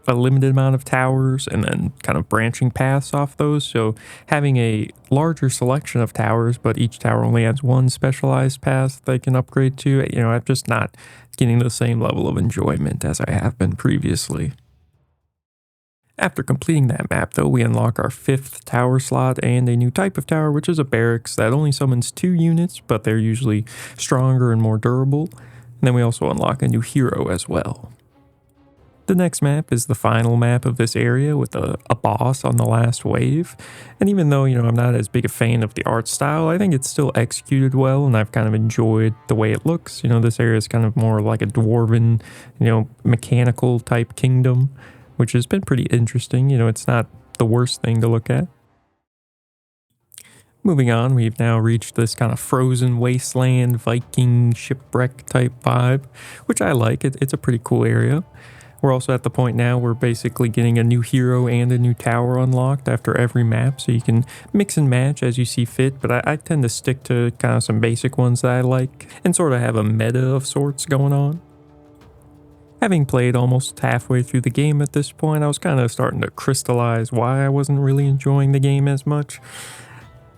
a limited amount of towers and then kind of branching paths off those. So having a larger selection of towers, but each tower only has one specialized path they can upgrade to, I'm just not getting the same level of enjoyment as I have been previously. After completing that map, though, we unlock our 5th tower slot and a new type of tower, which is a barracks that only summons 2 units, but they're usually stronger and more durable. And then we also unlock a new hero as well. The next map is the final map of this area with a boss on the last wave. And even though, I'm not as big a fan of the art style, I think it's still executed well and I've kind of enjoyed the way it looks. This area is kind of more like a dwarven, mechanical type kingdom, which has been pretty interesting. It's not the worst thing to look at. Moving on, we've now reached this kind of frozen wasteland, Viking shipwreck type vibe, which I like. It's a pretty cool area. We're also at the point now where basically getting a new hero and a new tower unlocked after every map, so you can mix and match as you see fit, but I tend to stick to kind of some basic ones that I like and sort of have a meta of sorts going on. Having played almost halfway through the game at this point, I was kind of starting to crystallize why I wasn't really enjoying the game as much.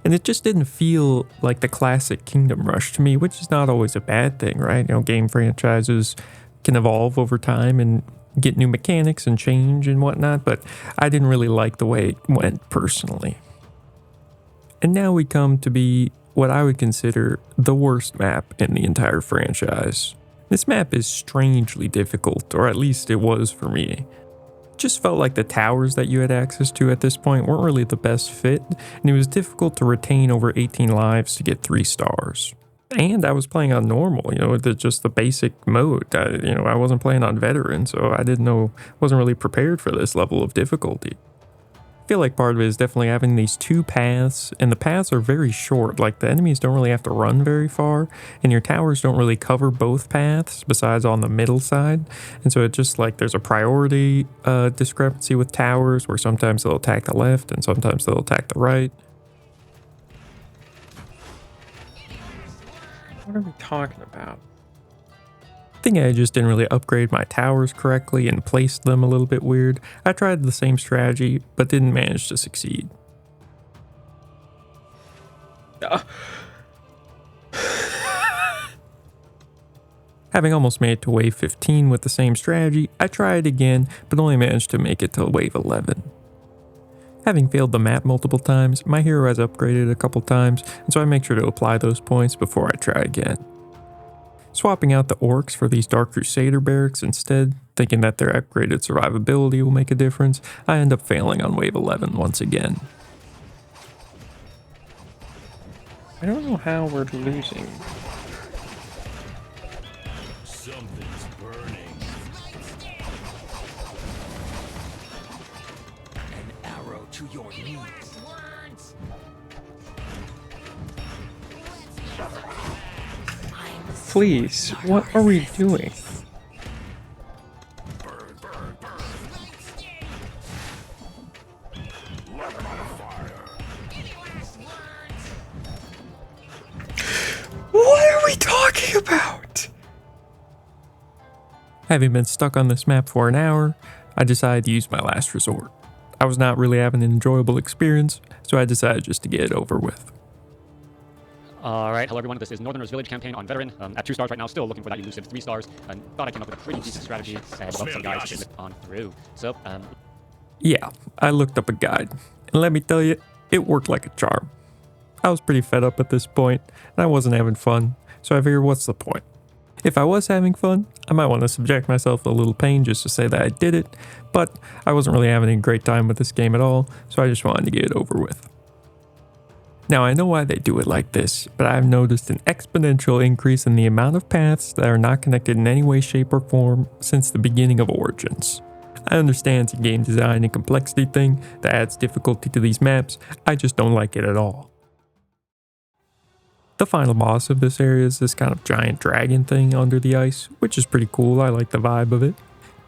And it just didn't feel like the classic Kingdom Rush to me, which is not always a bad thing, right? Game franchises can evolve over time and get new mechanics and change and whatnot, but I didn't really like the way it went personally. And now we come to be what I would consider the worst map in the entire franchise. This map is strangely difficult, or at least it was for me. It just felt like the towers that you had access to at this point weren't really the best fit, and it was difficult to retain over 18 lives to get 3 stars. And I was playing on normal, just the basic mode. I wasn't playing on veteran, so I wasn't really prepared for this level of difficulty. I feel like part of it is definitely having these 2 paths, and the paths are very short. Like, the enemies don't really have to run very far, and your towers don't really cover both paths besides on the middle side. And so it's just like there's a priority discrepancy with towers where sometimes they'll attack the left and sometimes they'll attack the right. What are we talking about? I think I just didn't really upgrade my towers correctly and placed them a little bit weird. I tried the same strategy, but didn't manage to succeed. Having almost made it to wave 15 with the same strategy, I tried again, but only managed to make it to wave 11. Having failed the map multiple times, my hero has upgraded a couple times, and so I make sure to apply those points before I try again. Swapping out the orcs for these Dark Crusader barracks instead, thinking that their upgraded survivability will make a difference, I end up failing on wave 11 once again. I don't know how we're losing. Something's burning. An arrow to your knees. Please, what are we doing? What are we talking about? Having been stuck on this map for an hour, I decided to use my last resort. I was not really having an enjoyable experience, so I decided just to get it over with. Alright, hello everyone, this is Northerners Village campaign on Veteran, at 2 stars right now, still looking for that elusive 3 stars, and thought I came up with a pretty decent strategy, and love some guys to get on through. So, Yeah, I looked up a guide, and let me tell you, it worked like a charm. I was pretty fed up at this point, and I wasn't having fun, so I figured what's the point? If I was having fun, I might want to subject myself to a little pain just to say that I did it, but I wasn't really having a great time with this game at all, so I just wanted to get it over with. Now I know why they do it like this, but I've noticed an exponential increase in the amount of paths that are not connected in any way, shape, or form since the beginning of Origins. I understand it's a game design and complexity thing that adds difficulty to these maps, I just don't like it at all. The final boss of this area is this kind of giant dragon thing under the ice, which is pretty cool, I like the vibe of it.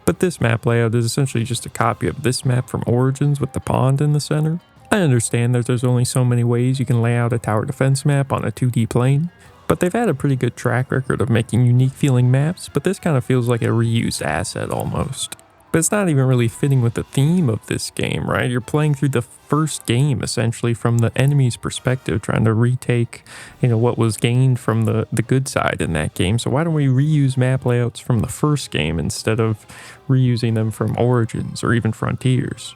But this map layout is essentially just a copy of this map from Origins with the pond in the center. I understand that there's only so many ways you can lay out a tower defense map on a 2D plane, but they've had a pretty good track record of making unique feeling maps, but this kind of feels like a reused asset almost. But it's not even really fitting with the theme of this game, right? You're playing through the first game essentially from the enemy's perspective, trying to retake, what was gained from the good side in that game. So why don't we reuse map layouts from the first game instead of reusing them from Origins or even Frontiers?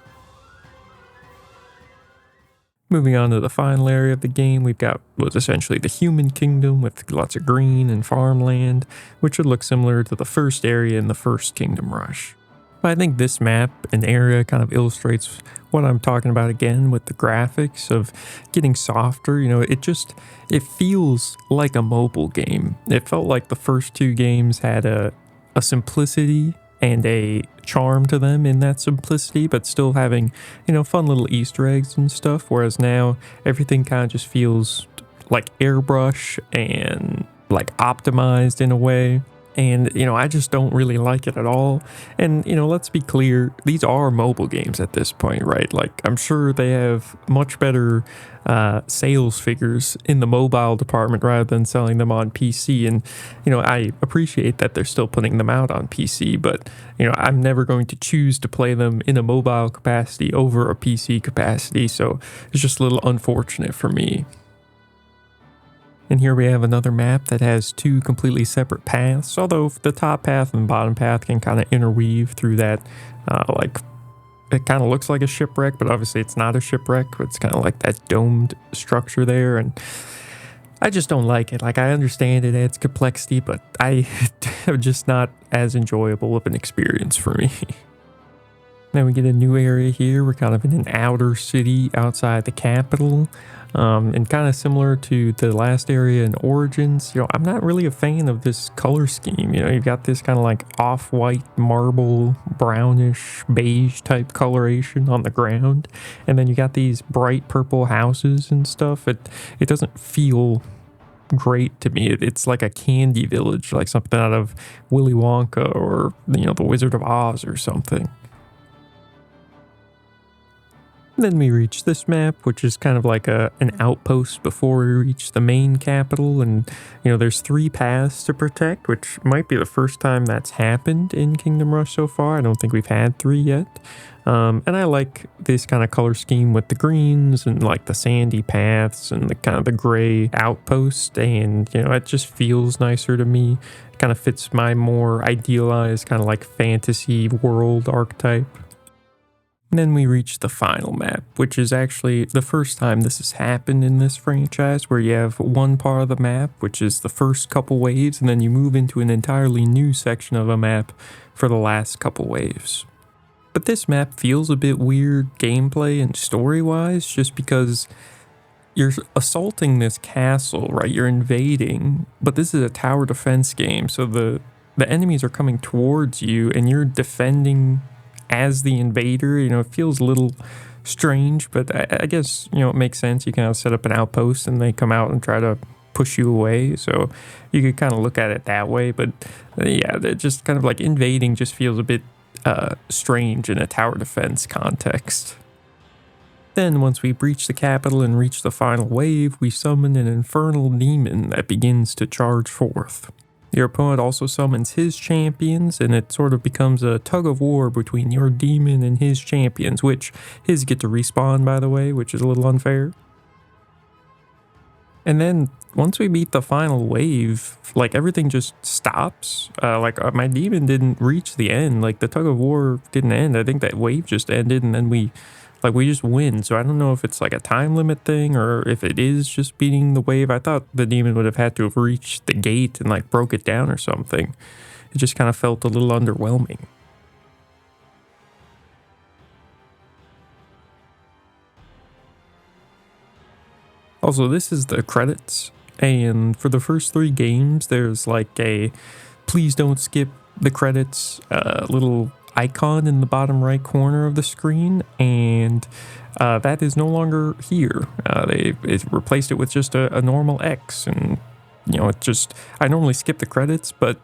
Moving on to the final area of the game, we've got what's essentially the human kingdom with lots of green and farmland, which would look similar to the first area in the first Kingdom Rush. But I think this map and area kind of illustrates what I'm talking about again with the graphics of getting softer. It feels like a mobile game. It felt like the first two games had a simplicity and a charm to them in that simplicity, but still having, fun little Easter eggs and stuff. Whereas now everything kind of just feels like airbrush and like optimized in a way. And, I just don't really like it at all. And, let's be clear, these are mobile games at this point, right? Like, I'm sure they have much better sales figures in the mobile department rather than selling them on PC. And, I appreciate that they're still putting them out on PC, but, I'm never going to choose to play them in a mobile capacity over a PC capacity. So it's just a little unfortunate for me. And here we have another map that has two completely separate paths, although the top path and the bottom path can kind of interweave through that, it kind of looks like a shipwreck, but obviously it's not a shipwreck. It's kind of like that domed structure there, and I just don't like it. Like, I understand it adds complexity, but just not as enjoyable of an experience for me. Then we get a new area here. We're kind of in an outer city outside the capital. And kind of similar to the last area in Origins, I'm not really a fan of this color scheme. You've got this kind of like off-white marble, brownish, beige type coloration on the ground. And then you got these bright purple houses and stuff. It doesn't feel great to me. It's like a candy village, like something out of Willy Wonka or, The Wizard of Oz or something. Then we reach this map, which is kind of like an outpost before we reach the main capital. And, there's 3 paths to protect, which might be the first time that's happened in Kingdom Rush so far. I don't think we've had 3 yet. And I like this kind of color scheme with the greens and like the sandy paths and the kind of the gray outpost. And, it just feels nicer to me. It kind of fits my more idealized kind of like fantasy world archetype. And then we reach the final map, which is actually the first time this has happened in this franchise, where you have one part of the map, which is the first couple waves, and then you move into an entirely new section of a map for the last couple waves. But this map feels a bit weird gameplay and story-wise, just because you're assaulting this castle, right? You're invading, but this is a tower defense game, so the enemies are coming towards you, and you're defending as the invader. You know, it feels a little strange, but I guess, you know, it makes sense. You kind of set up an outpost and they come out and try to push you away, so you could kind of look at it that way. But yeah, they're just kind of like invading just feels a bit strange in a tower defense context. Then once we breach the capital and reach the final wave, we summon an infernal demon that begins to charge forth. Your opponent also summons his champions, and it sort of becomes a tug of war between your demon and his champions, which his get to respawn, by the way, which is a little unfair. And then once we beat the final wave, like everything just stops. My demon didn't reach the end. Like the tug of war didn't end. I think that wave just ended, and then we just win. So I don't know if it's like a time limit thing or if it is just beating the wave. I thought the demon would have had to have reached the gate and like broke it down or something. It just kind of felt a little underwhelming. Also, this is the credits, and for the first 3 games, there's like a please don't skip the credits little icon in the bottom right corner of the screen, and that is no longer here. They replaced it with just a normal X, and you know, I normally skip the credits, but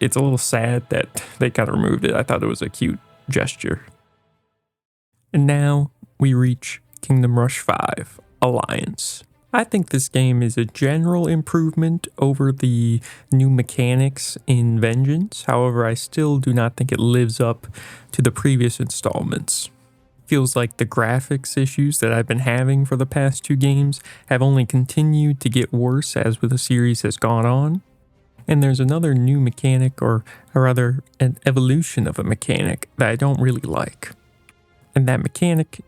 it's a little sad that they kind of removed it. I thought it was a cute gesture. And now we reach Kingdom Rush 5 Alliance. I think this game is a general improvement over the new mechanics in Vengeance. However, I still do not think it lives up to the previous installments. Feels like the graphics issues that I've been having for the past 2 games have only continued to get worse as the series has gone on. And there's another new mechanic, or rather an evolution of a mechanic, that I don't really like. And that mechanic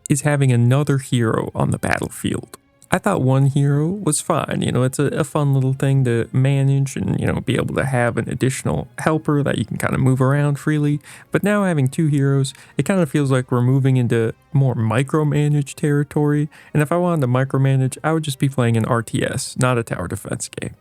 is having another hero on the battlefield. I thought one hero was fine. You know, it's a fun little thing to manage and, you know, be able to have an additional helper that you can kind of move around freely. But now having 2 heroes, it kind of feels like we're moving into more micromanaged territory. And if I wanted to micromanage, I would just be playing an RTS, not a tower defense game.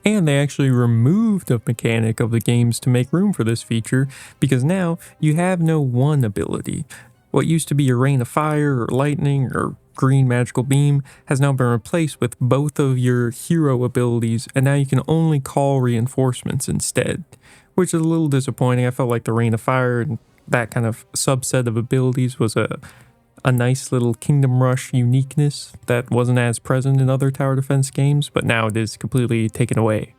And they actually removed the mechanic of the games to make room for this feature, because now you have no one ability. What used to be a rain of fire or lightning or green magical beam has now been replaced with both of your hero abilities, and now you can only call reinforcements instead, which is a little disappointing. I felt like the rain of fire and that kind of subset of abilities was a nice little Kingdom Rush uniqueness that wasn't as present in other tower defense games, but now it is completely taken away.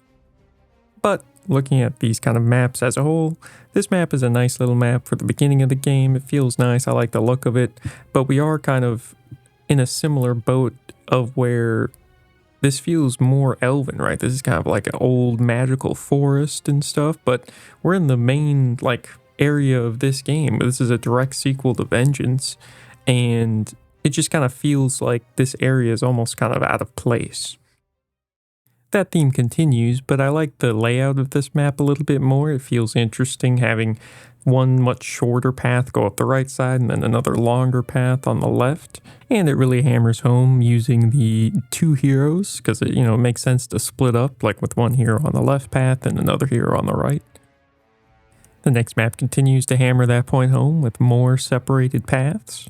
But looking at these kind of maps as a whole, this map is a nice little map for the beginning of the game. It feels nice. I like the look of it, but we are kind of in a similar boat of where this feels more elven, right? This is kind of like an old magical forest and stuff, but we're in the main like area of this game. This is a direct sequel to Vengeance, and it just kind of feels like this area is almost kind of out of place. That theme continues, but I like the layout of this map a little bit more. It feels interesting having one much shorter path go up the right side and then another longer path on the left. And it really hammers home using the 2 heroes, because it makes sense to split up, like with one hero on the left path and another hero on the right. The next map continues to hammer that point home with more separated paths.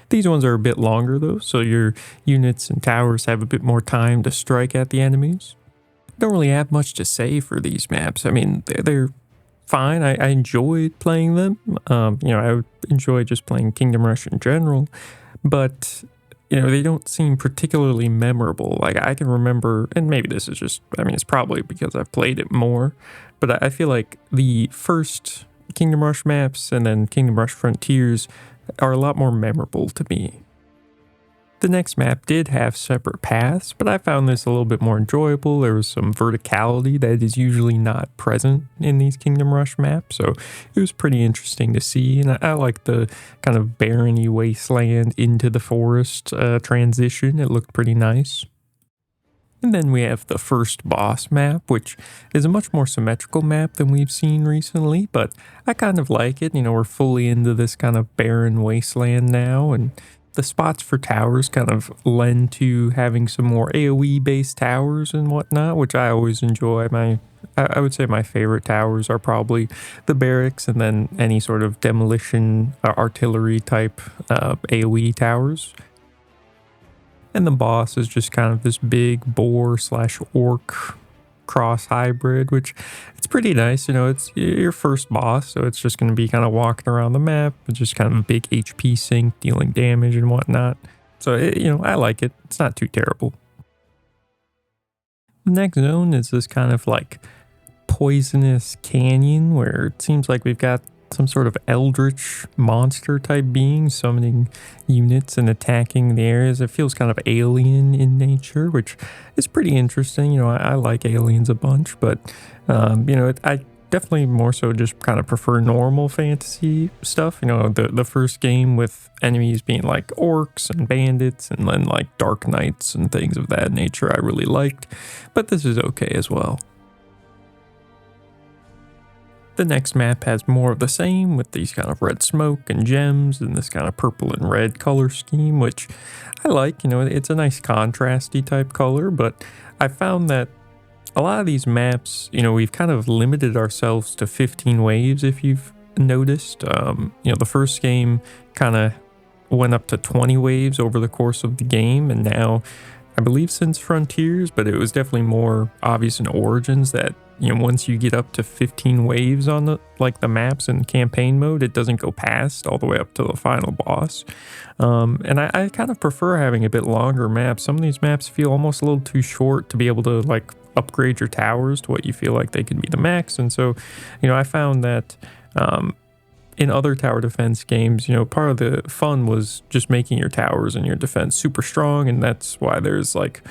These ones are a bit longer though, so your units and towers have a bit more time to strike at the enemies. Don't really have much to say for these maps. I mean, they're fine. I enjoyed playing them. I enjoy just playing Kingdom Rush in general, but they don't seem particularly memorable. Like I can remember, and maybe this is just, it's probably because I've played it more, but I feel like the first Kingdom Rush maps and then Kingdom Rush Frontiers are a lot more memorable to me. The next map did have separate paths, but I found this a little bit more enjoyable. There was some verticality that is usually not present in these Kingdom Rush maps, so it was pretty interesting to see, and I like the kind of barreny wasteland into the forest transition. It looked pretty nice. And then we have the first boss map, which is a much more symmetrical map than we've seen recently, but I kind of like it. You know, we're fully into this kind of barren wasteland now, and the spots for towers kind of lend to having some more AoE based towers and whatnot, which I always enjoy. I would say my favorite towers are probably the barracks and then any sort of demolition artillery type AoE towers. And the boss is just kind of this big boar/orc cross hybrid, which it's pretty nice. You know, it's your first boss, so it's just going to be kind of walking around the map, just kind of a big HP sink, dealing damage and whatnot. So, I like it. It's not too terrible. The next zone is this kind of like poisonous canyon where it seems like we've got some sort of eldritch monster type being summoning units and attacking the areas. It feels kind of alien in nature, which is pretty interesting. You know, I like aliens a bunch, but I definitely more so just kind of prefer normal fantasy stuff. You know, the first game with enemies being like orcs and bandits and then like dark knights and things of that nature I really liked, but this is okay as well. The next map has more of the same with these kind of red smoke and gems and this kind of purple and red color scheme, which I like. You know, it's a nice contrasty type color, but I found that a lot of these maps, you know, we've kind of limited ourselves to 15 waves if you've noticed. The first game kind of went up to 20 waves over the course of the game, and now I believe since Frontiers, but it was definitely more obvious in Origins that, you know, once you get up to 15 waves on the maps in campaign mode, it doesn't go past all the way up to the final boss. And I kind of prefer having a bit longer maps. Some of these maps feel almost a little too short to be able to like upgrade your towers to what you feel like they can be the max. And so, you know, I found that in other tower defense games, you know, part of the fun was just making your towers and your defense super strong, and that's why there's like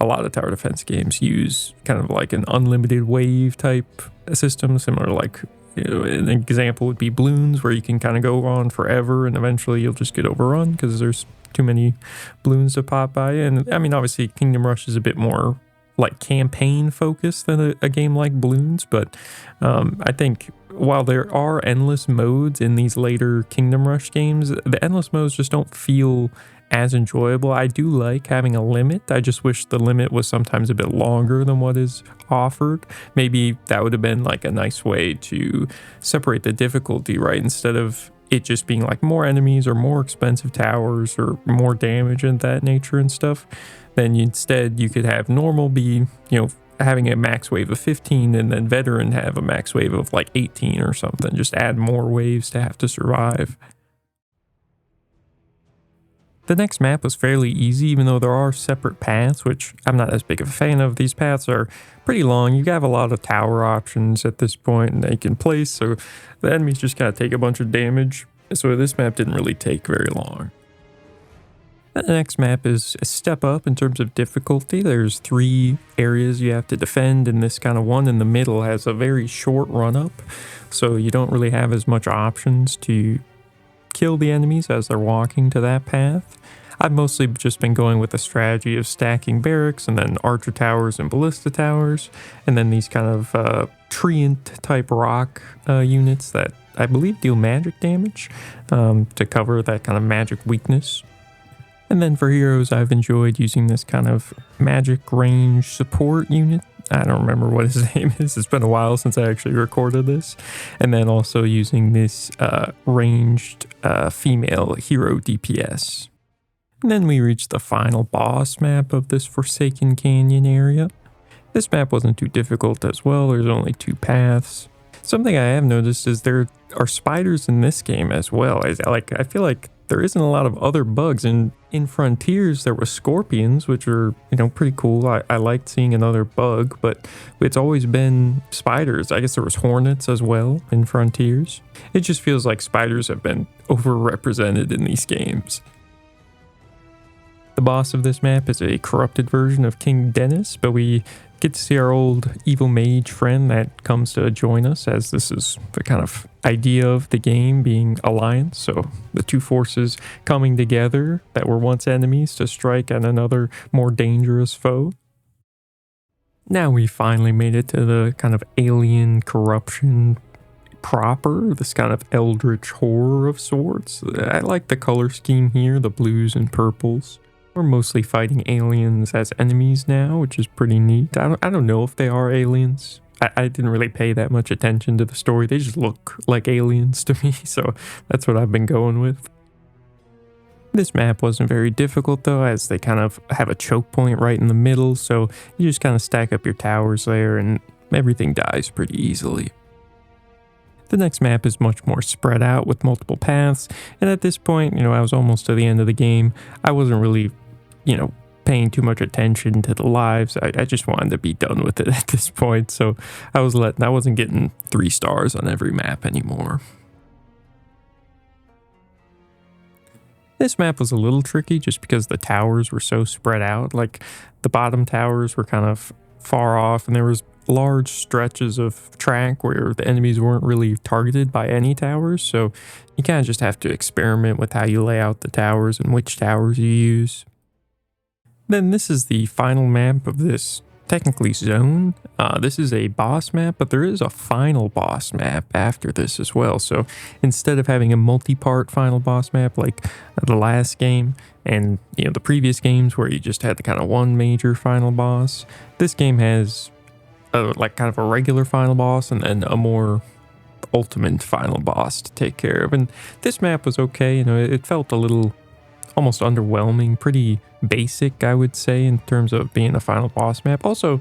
a lot of tower defense games use kind of like an unlimited wave type system, similar to like, you know, an example would be balloons, where you can kind of go on forever and eventually you'll just get overrun because there's too many balloons to pop by. And I mean, obviously Kingdom Rush is a bit more like campaign focused than a game like Bloons, but I think while there are endless modes in these later Kingdom Rush games, the endless modes just don't feel as enjoyable. I do like having a limit. I just wish the limit was sometimes a bit longer than what is offered. Maybe that would have been like a nice way to separate the difficulty, right? Instead of it just being like more enemies or more expensive towers or more damage and that nature and stuff, then instead you could have normal be, you know, having a max wave of 15 and then veteran have a max wave of like 18 or something. Just add more waves to have to survive. The next map was fairly easy, even though there are separate paths, which I'm not as big of a fan of. These paths are pretty long. You have a lot of tower options at this point and they can place, so the enemies just kind of take a bunch of damage. So this map didn't really take very long. The next map is a step up in terms of difficulty. There's 3 areas you have to defend, and this kind of one in the middle has a very short run up, so you don't really have as much options to kill the enemies as they're walking to that path. I've mostly just been going with the strategy of stacking barracks and then archer towers and ballista towers, and then these kind of treant type rock units that I believe deal magic damage to cover that kind of magic weakness. And then for heroes, I've enjoyed using this kind of magic range support unit. I don't remember what his name is. It's been a while since I actually recorded this. And then also using this ranged female hero DPS. And then we reached the final boss map of this Forsaken Canyon area. This map wasn't too difficult as well. There's only 2 paths. Something I have noticed is there are spiders in this game as well. I feel like there isn't a lot of other bugs. In Frontiers, there were scorpions, which are, you know, pretty cool. I liked seeing another bug, but it's always been spiders. I guess there was hornets as well in Frontiers. It just feels like spiders have been overrepresented in these games. The boss of this map is a corrupted version of King Dennis, but we get to see our old evil mage friend that comes to join us, as this is the kind of idea of the game being alliance. So the two forces coming together that were once enemies to strike at another more dangerous foe. Now we finally made it to the kind of alien corruption proper, this kind of eldritch horror of sorts. I like the color scheme here, the blues and purples. We're mostly fighting aliens as enemies now, which is pretty neat. I don't know if they are aliens. I didn't really pay that much attention to the story. They just look like aliens to me, so that's what I've been going with. This map wasn't very difficult though, as they kind of have a choke point right in the middle, so you just kind of stack up your towers there and everything dies pretty easily. The next map is much more spread out with multiple paths, and at this point, I was almost to the end of the game. I wasn't really, paying too much attention to the lives. I just wanted to be done with it at this point, so I wasn't getting 3 stars on every map anymore. This map was a little tricky just because the towers were so spread out. Like, the bottom towers were kind of far off, and there was large stretches of track where the enemies weren't really targeted by any towers, so you kind of just have to experiment with how you lay out the towers and which towers you use. Then this is the final map of this technically zone. This is a boss map, but there is a final boss map after this as well. So instead of having a multi-part final boss map like the last game and the previous games where you just had the kind of one major final boss, this game has like kind of a regular final boss and then a more ultimate final boss to take care of. And this map was okay. It felt a little almost underwhelming, pretty basic, I would say, in terms of being a final boss map. Also,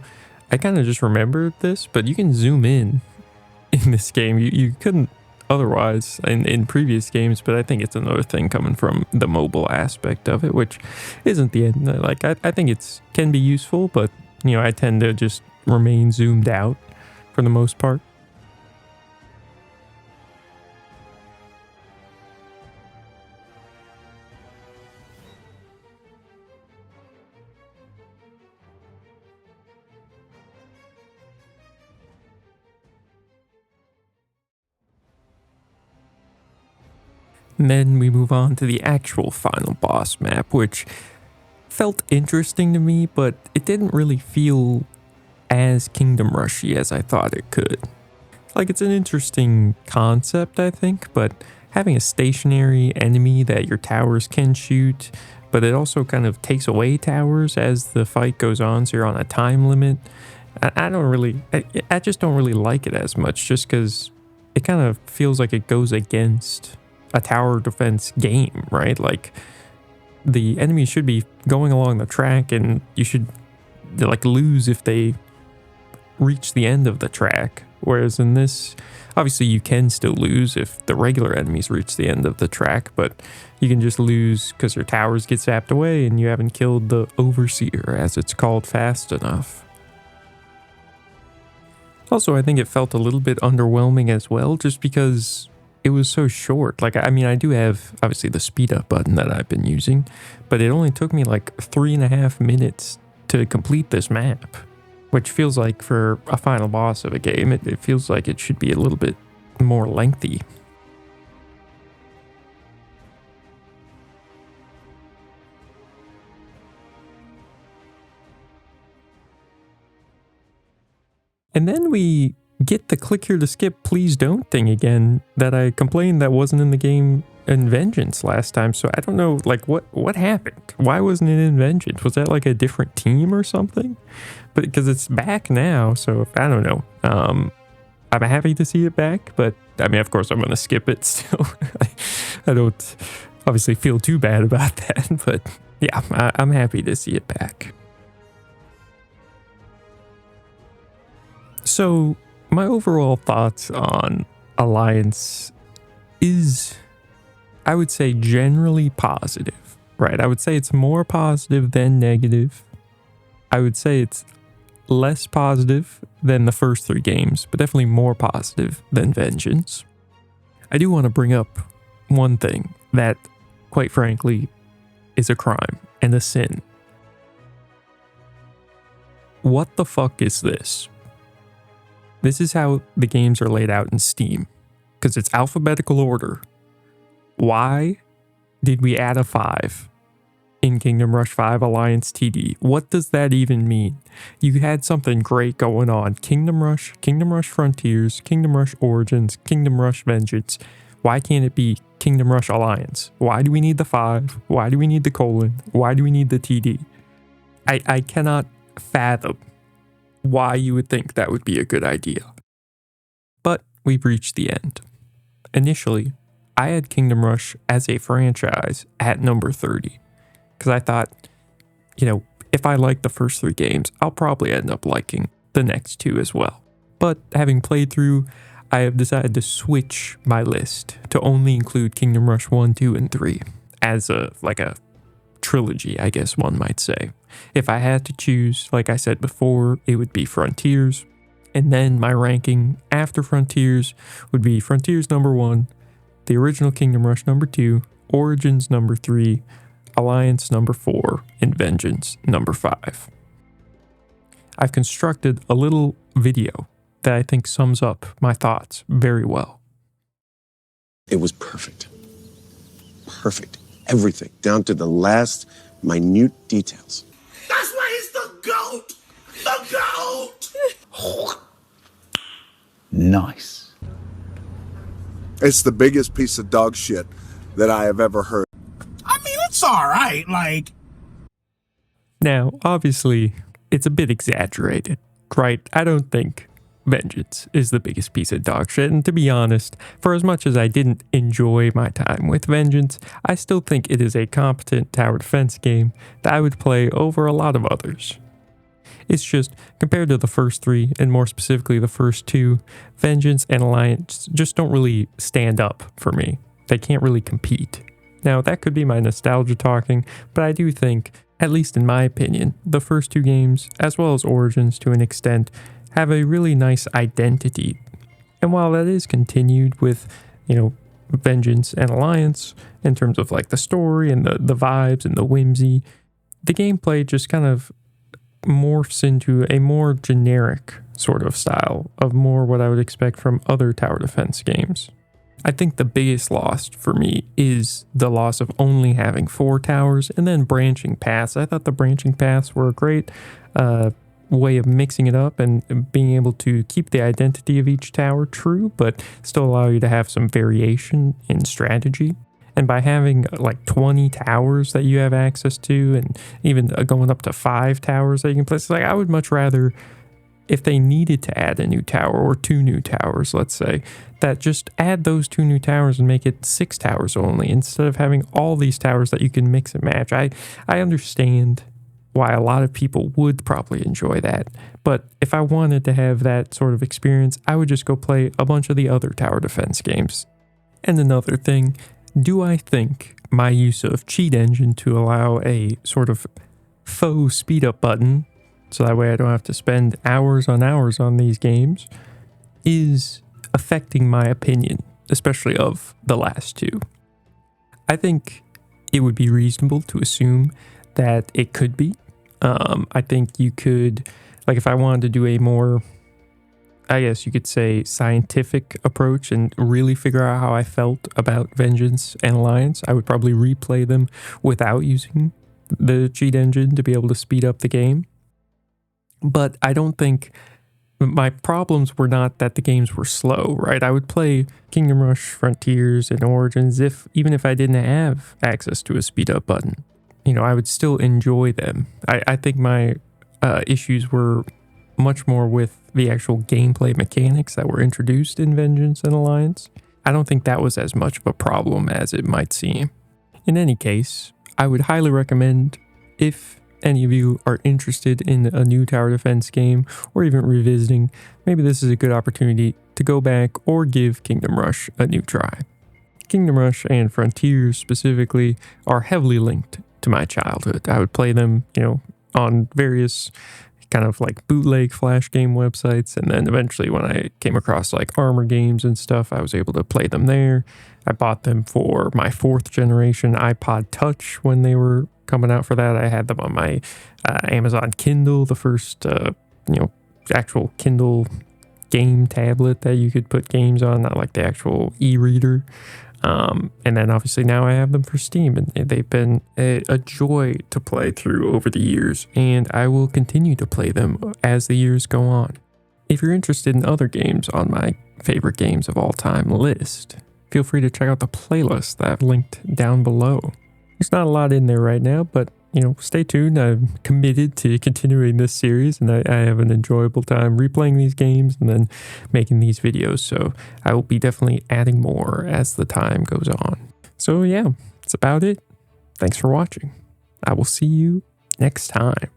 I kind of just remembered this, but you can zoom in this game. You couldn't otherwise in previous games, but I think it's another thing coming from the mobile aspect of it, which isn't the end. Like, I think it can be useful, but I tend to just remain zoomed out for the most part. And then we move on to the actual final boss map, which felt interesting to me, but it didn't really feel as Kingdom Rushy as I thought it could. Like, it's an interesting concept, I think, but having a stationary enemy that your towers can shoot, but it also kind of takes away towers as the fight goes on, so you're on a time limit. I just don't really like it as much, just because it kind of feels like it goes against a tower defense game, right? Like, the enemy should be going along the track and you should lose if they reach the end of the track. Whereas in this, obviously you can still lose if the regular enemies reach the end of the track, but you can just lose because your towers get zapped away and you haven't killed the Overseer, as it's called, fast enough. Also, I think it felt a little bit underwhelming as well, just because it was so short. Like, I mean, I do have, obviously, the speed up button that I've been using, but it only took me like 3.5 minutes to complete this map, which feels like for a final boss of a game, it feels like it should be a little bit more lengthy. And then we get the click here to skip, please don't thing again that I complained that wasn't in the game in Vengeance last time. So I don't know, like, what happened? Why wasn't it in Vengeance? Was that like a different team or something? But because it's back now, so I don't know. I'm happy to see it back, but I mean, of course, I'm going to skip it still. I don't obviously feel too bad about that, but yeah, I'm happy to see it back. So my overall thoughts on Alliance is, I would say, generally positive, right? I would say it's more positive than negative. I would say it's less positive than the first 3 games, but definitely more positive than Vengeance. I do want to bring up one thing that, quite frankly, is a crime, and a sin. What the fuck is this? This is how the games are laid out in Steam, because it's alphabetical order. Why did we add a 5 in Kingdom Rush 5 Alliance TD? What does that even mean? You had something great going on. Kingdom Rush Frontiers, Kingdom Rush Origins, Kingdom Rush Vengeance. Why can't it be Kingdom Rush Alliance? Why do we need the 5? Why do we need the colon? Why do we need the TD? I cannot fathom why you would think that would be a good idea. But we've reached the end. Initially, I had Kingdom Rush as a franchise at number 30. Because I thought, if I like the first 3 games, I'll probably end up liking the next 2 as well. But having played through, I have decided to switch my list to only include Kingdom Rush 1, 2, and 3 as a trilogy, I guess one might say. If I had to choose, like I said before, it would be Frontiers. And then my ranking after Frontiers would be Frontiers number 1, the original Kingdom Rush number 2, Origins number 3, Alliance number 4, and Vengeance number 5. I've constructed a little video that I think sums up my thoughts very well. It was perfect. Perfect. Everything, down to the last minute details. That's why he's the GOAT! The GOAT! Nice. It's the biggest piece of dog shit that I have ever heard. I mean, it's alright, Now, obviously, it's a bit exaggerated, right? I don't think Vengeance is the biggest piece of dog shit, and to be honest, for as much as I didn't enjoy my time with Vengeance, I still think it is a competent tower defense game that I would play over a lot of others. It's just, compared to the first 3, and more specifically the first 2, Vengeance and Alliance just don't really stand up for me. They can't really compete. Now, that could be my nostalgia talking, but I do think, at least in my opinion, the first 2 games, as well as Origins to an extent, have a really nice identity. And while that is continued with, Vengeance and Alliance, in terms of the story and the vibes and the whimsy, the gameplay just kind of morphs into a more generic sort of style of more what I would expect from other tower defense games. I think the biggest loss for me is the loss of only having 4 towers and then branching paths. I thought the branching paths were a great way of mixing it up and being able to keep the identity of each tower true, but still allow you to have some variation in strategy. And by having 20 towers that you have access to, and even going up to 5 towers that you can place, I would much rather, if they needed to add a new tower or 2 new towers, let's say, that just add those 2 new towers and make it 6 towers only, instead of having all these towers that you can mix and match. I understand why a lot of people would probably enjoy that, but if I wanted to have that sort of experience, I would just go play a bunch of the other tower defense games. And another thing, do I think my use of Cheat Engine to allow a sort of faux speed up button, so that way I don't have to spend hours on these games, is affecting my opinion, especially of the last 2? I think it would be reasonable to assume that it could be. I think you could, if I wanted to do a more, I guess you could say, scientific approach and really figure out how I felt about Vengeance and Alliance, I would probably replay them without using the cheat engine to be able to speed up the game. But I don't think my problems were not that the games were slow, right? I would play Kingdom Rush, Frontiers, and Origins even if I didn't have access to a speed up button. I would still enjoy them. I think my issues were much more with the actual gameplay mechanics that were introduced in Vengeance and Alliance. I don't think that was as much of a problem as it might seem. In any case, I would highly recommend, if any of you are interested in a new tower defense game or even revisiting, maybe this is a good opportunity to go back or give Kingdom Rush a new try. Kingdom Rush and Frontiers specifically are heavily linked to my childhood. I would play them, on various kind of bootleg flash game websites, and then eventually when I came across Armor games and stuff, I was able to play them there. I bought them for my 4th generation iPod Touch when they were coming out for that. I had them on my Amazon Kindle, the first, actual Kindle game tablet that you could put games on, not like the actual e-reader. And then obviously now I have them for Steam, and they've been a joy to play through over the years, and I will continue to play them as the years go on. If you're interested in other games on my favorite games of all time list, feel free to check out the playlist that I've linked down below. There's not a lot in there right now, but stay tuned. I'm committed to continuing this series, and I have an enjoyable time replaying these games and then making these videos. So I will be definitely adding more as the time goes on. So yeah, that's about it. Thanks for watching. I will see you next time.